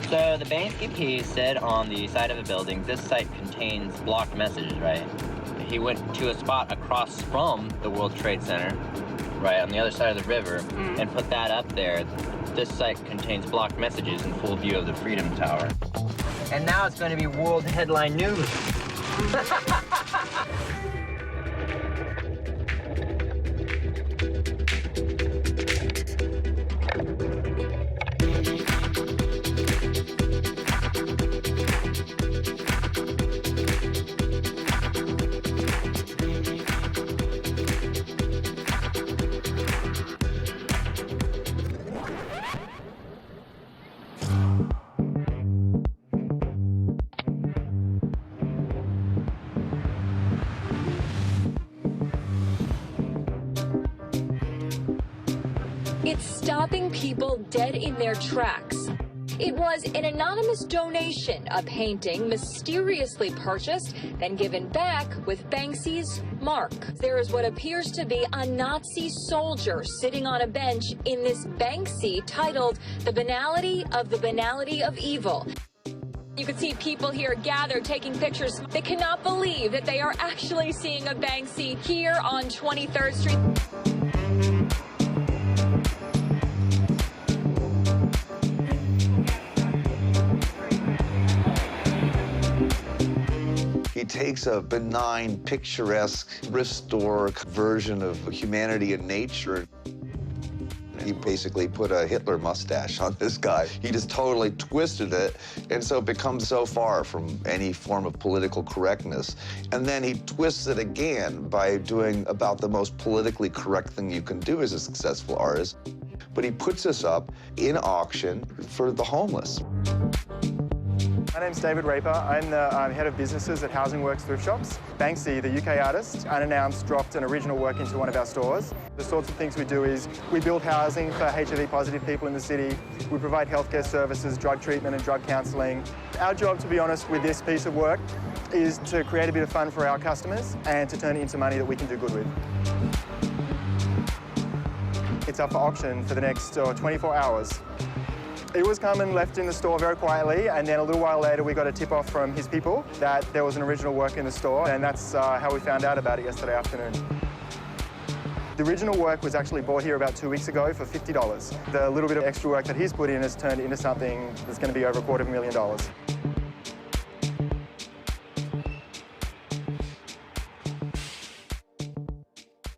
So the Banksy piece said on the side of the building, this site contains blocked messages, right? He went to a spot across from the World Trade Center, right, on the other side of the river, and put that up there. This site contains blocked messages in full view of the Freedom Tower. And now it's going to be world headline news.
It's stopping people dead in their tracks. It was an anonymous donation, a painting mysteriously purchased, then given back with Banksy's mark. There is what appears to be a Nazi soldier sitting on a bench in this Banksy titled "The Banality of Evil." You can see people here gathered taking pictures. They cannot believe that they are actually seeing a Banksy here on 23rd Street.
He takes a benign, picturesque thrift store version of humanity and nature. He basically put a Hitler mustache on this guy. He just totally twisted it, and so it becomes so far from any form of political correctness. And then he twists it again by doing about the most politically correct thing you can do as a successful artist. But he puts this up in auction for the homeless.
My name's David Raper. I'm the head of businesses at Housing Works Thrift Shops. Banksy, the UK artist, unannounced dropped an original work into one of our stores. The sorts of things we do is we build housing for HIV-positive people in the city. We provide healthcare services, drug treatment and drug counselling. Our job, to be honest, with this piece of work is to create a bit of fun for our customers and to turn it into money that we can do good with. It's up for auction for the next 24 hours. It was come and left in the store very quietly, and then a little while later we got a tip-off from his people that there was an original work in the store, and that's how we found out about it yesterday afternoon. The original work was actually bought here about 2 weeks ago for $50. The little bit of extra work that he's put in has turned into something that's going to be over $250,000.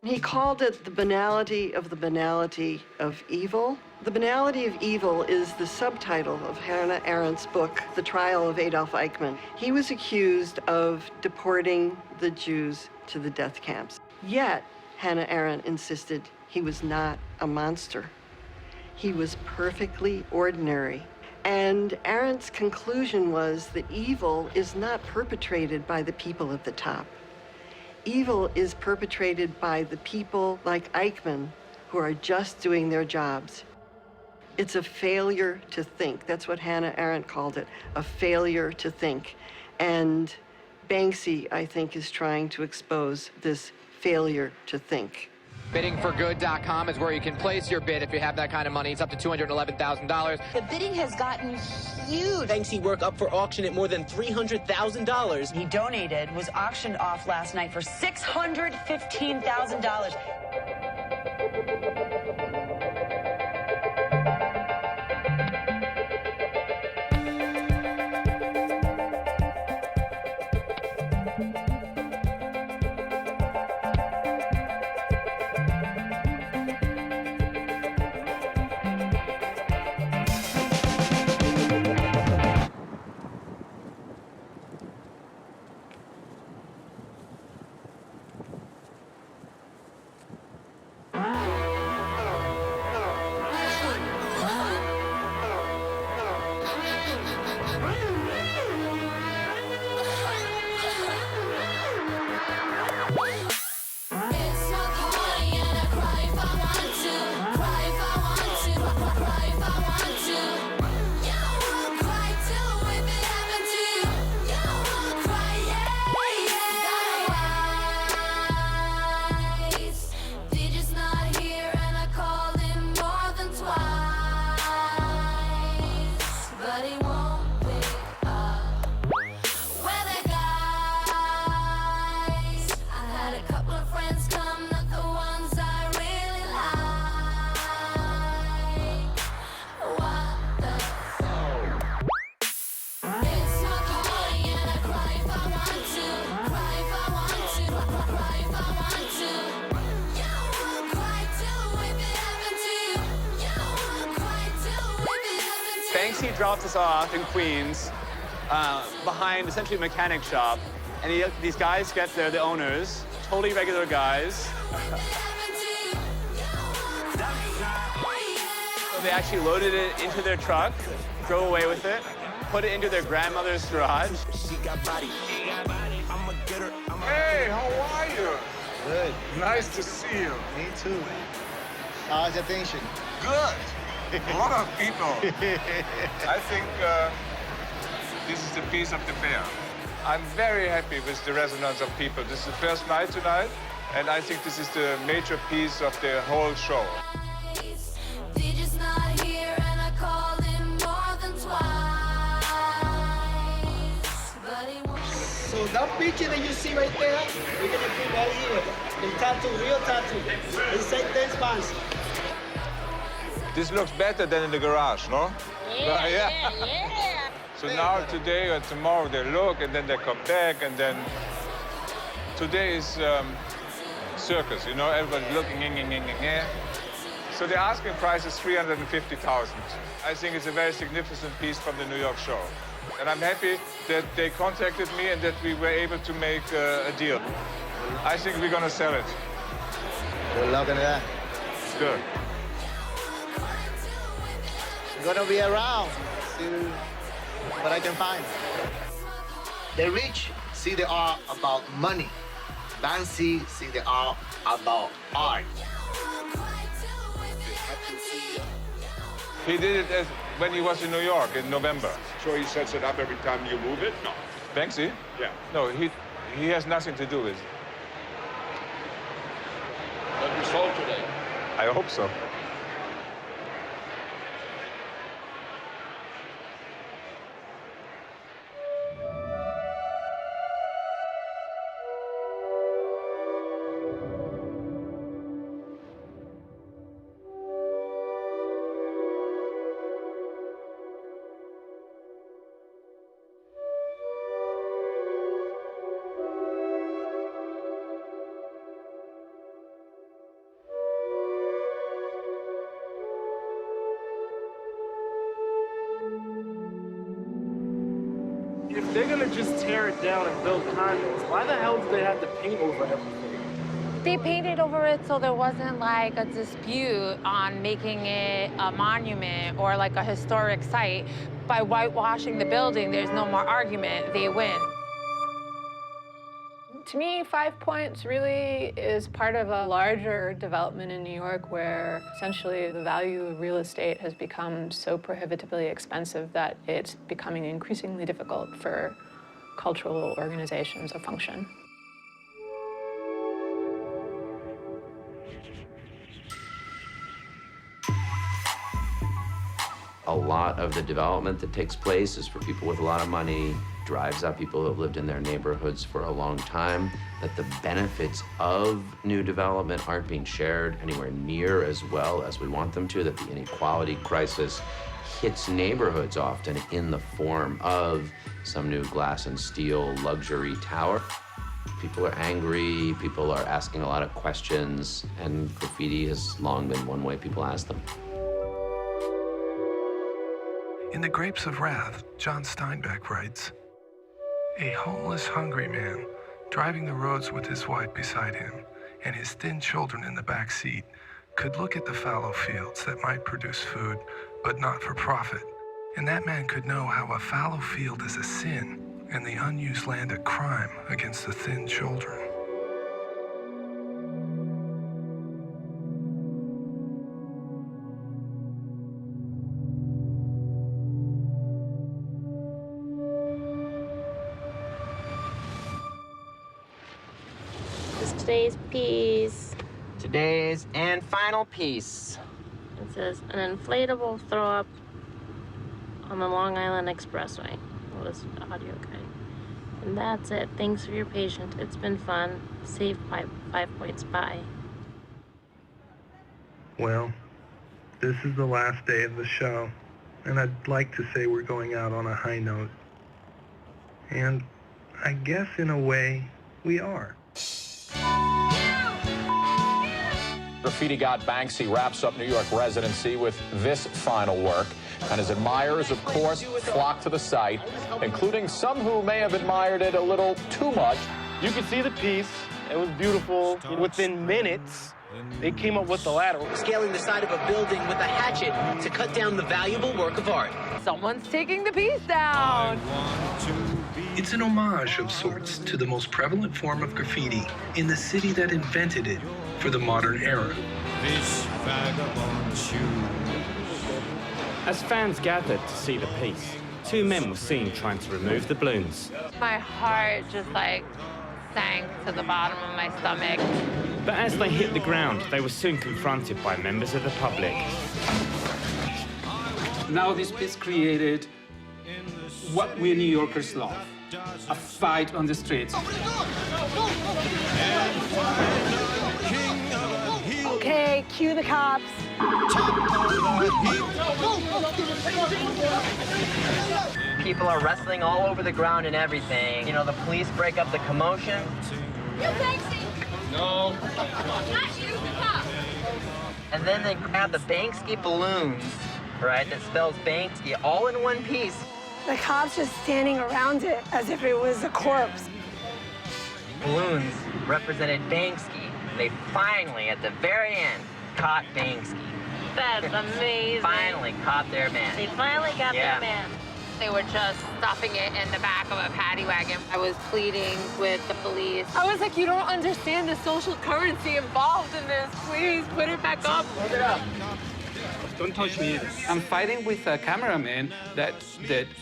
He called it the banality of evil. The Banality of Evil is the subtitle of Hannah Arendt's book, The Trial of Adolf Eichmann. He was accused of deporting the Jews to the death camps. Yet, Hannah Arendt insisted he was not a monster. He was perfectly ordinary. And Arendt's conclusion was that evil is not perpetrated by the people at the top. Evil is perpetrated by the people like Eichmann who are just doing their jobs. It's a failure to think. That's what Hannah Arendt called it, a failure to think. And Banksy, I think, is trying to expose this failure to think.
Biddingforgood.com is where you can place your bid if you have that kind of money. It's up to $211,000.
The bidding has gotten huge. Banksy work up for auction at more than $300,000.
He donated, was auctioned off last night for $615,000.
Banksy dropped us off in Queens behind essentially a mechanic shop. And these guys get there, the owners, totally regular guys. So they actually loaded it into their truck, drove away with it, put it into their grandmother's garage.
Hey, how are you? Good. Nice to see you.
Me too. How's your attention?
Good. A lot of people. I think this is the piece of the fair. I'm very happy with the resonance of people. This is the first night tonight, and I think this is the major piece of the whole show.
So that picture that you see right there, we're gonna put that here. The tattoo, real tattoo. It's like 10 pounds.
This looks better than in the garage, no?
Yeah.
So now, today or tomorrow, they look, and then they come back, and then today is circus, you know, everybody's looking, So the asking price is $350,000. I think it's a very significant piece from the New York show. And I'm happy that they contacted me and that we were able to make a deal. I think we're gonna sell it.
Good luck on that.
It's good.
I'm gonna be around, see what I can find. The rich see the art about money. Banksy see the art about art.
He did it when he was in New York in November.
So he sets it up every time you move it? No.
Banksy?
Yeah.
No, he has nothing to do with it.
But you sold today.
I hope so.
If they're gonna just tear it down and build condos, why the hell do they have to paint over everything?
They painted over it so there wasn't like a dispute on making it a monument or like a historic site. By whitewashing the building, there's no more argument, they win.
To me, 5 Points really is part of a larger development in New York where essentially the value of real estate has become so prohibitively expensive that it's becoming increasingly difficult for cultural organizations to function.
A lot of the development that takes place is for people with a lot of money, drives out people who have lived in their neighborhoods for a long time, that the benefits of new development aren't being shared anywhere near as well as we want them to, that the inequality crisis hits neighborhoods often in the form of some new glass and steel luxury tower. People are angry, people are asking a lot of questions, and graffiti has long been one way people ask them.
In The Grapes of Wrath, John Steinbeck writes, "A homeless, hungry man, driving the roads with his wife beside him and his thin children in the back seat, could look at the fallow fields that might produce food, but not for profit. And that man could know how a fallow field is a sin and the unused land a crime against the thin children."
Today's piece.
Today's and final piece.
It says, an inflatable throw-up on the Long Island Expressway. Well, this audio guide. And that's it. Thanks for your patience. It's been fun. Saved by 5 points. Bye.
Well, this is the last day of the show, and I'd like to say we're going out on a high note. And I guess in a way, we are.
Graffiti god Banksy wraps up New York residency with this final work. And his admirers, of course, flock to the site, including some who may have admired it a little too much.
You could see the piece. It was beautiful. Within minutes, they came up with the ladder.
Scaling the side of a building with a hatchet to cut down the valuable work of art.
Someone's taking the piece down.
It's an homage of sorts to the most prevalent form of graffiti in the city that invented it for the modern era.
This vagabond shoe.
As fans gathered to see the piece, two men were seen trying to remove the balloons.
My heart just like sank to the bottom of my stomach.
But as they hit the ground, they were soon confronted by members of the public.
Now this piece created what we New Yorkers love, a fight on the streets.
Okay, cue the cops.
People are wrestling all over the ground and everything. You know, the police break up the commotion.
You Banksy!
No.
Not you, the cop.
And then they grab the Banksy balloons, right, that spells Banksy, all in one piece.
The cops just standing around it as if it was a corpse.
Balloons represented Banksy. They finally, at the very end, caught Banksy.
That's amazing.
Finally caught their man.
They finally got
Yeah.
their man. They were just stuffing it in the back of a paddy wagon. I was pleading with the police. I was like, you don't understand the social currency involved in this. Please put it back up.
Put it up.
Don't touch me. I'm fighting with a cameraman that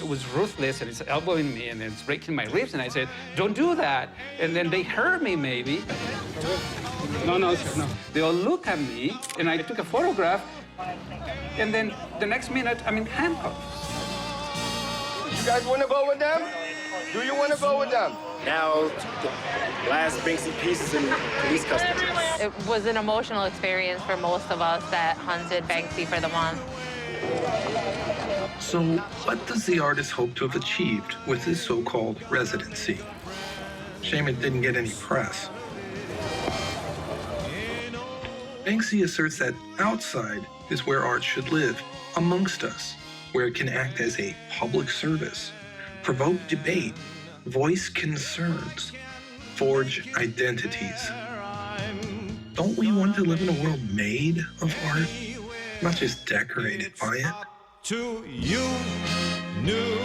was ruthless and is elbowing me and it's breaking my ribs. And I said, don't do that. And then they hurt me, maybe. No, sir, no. They all look at me, and I took a photograph. And then the next minute, I'm in handcuffs.
You guys want to go with them? Do you want to go with them?
Now, the last Banksy piece is in police custody.
It was an emotional experience for most of us that hunted Banksy for the month.
So, what does the artist hope to have achieved with his so-called residency? Shame it didn't get any press. Banksy asserts that outside is where art should live, amongst us, where it can act as a public service, provoke debate, voice concerns, forge identities. Don't we want to live in a world made of art, not just decorated by it?
To you, new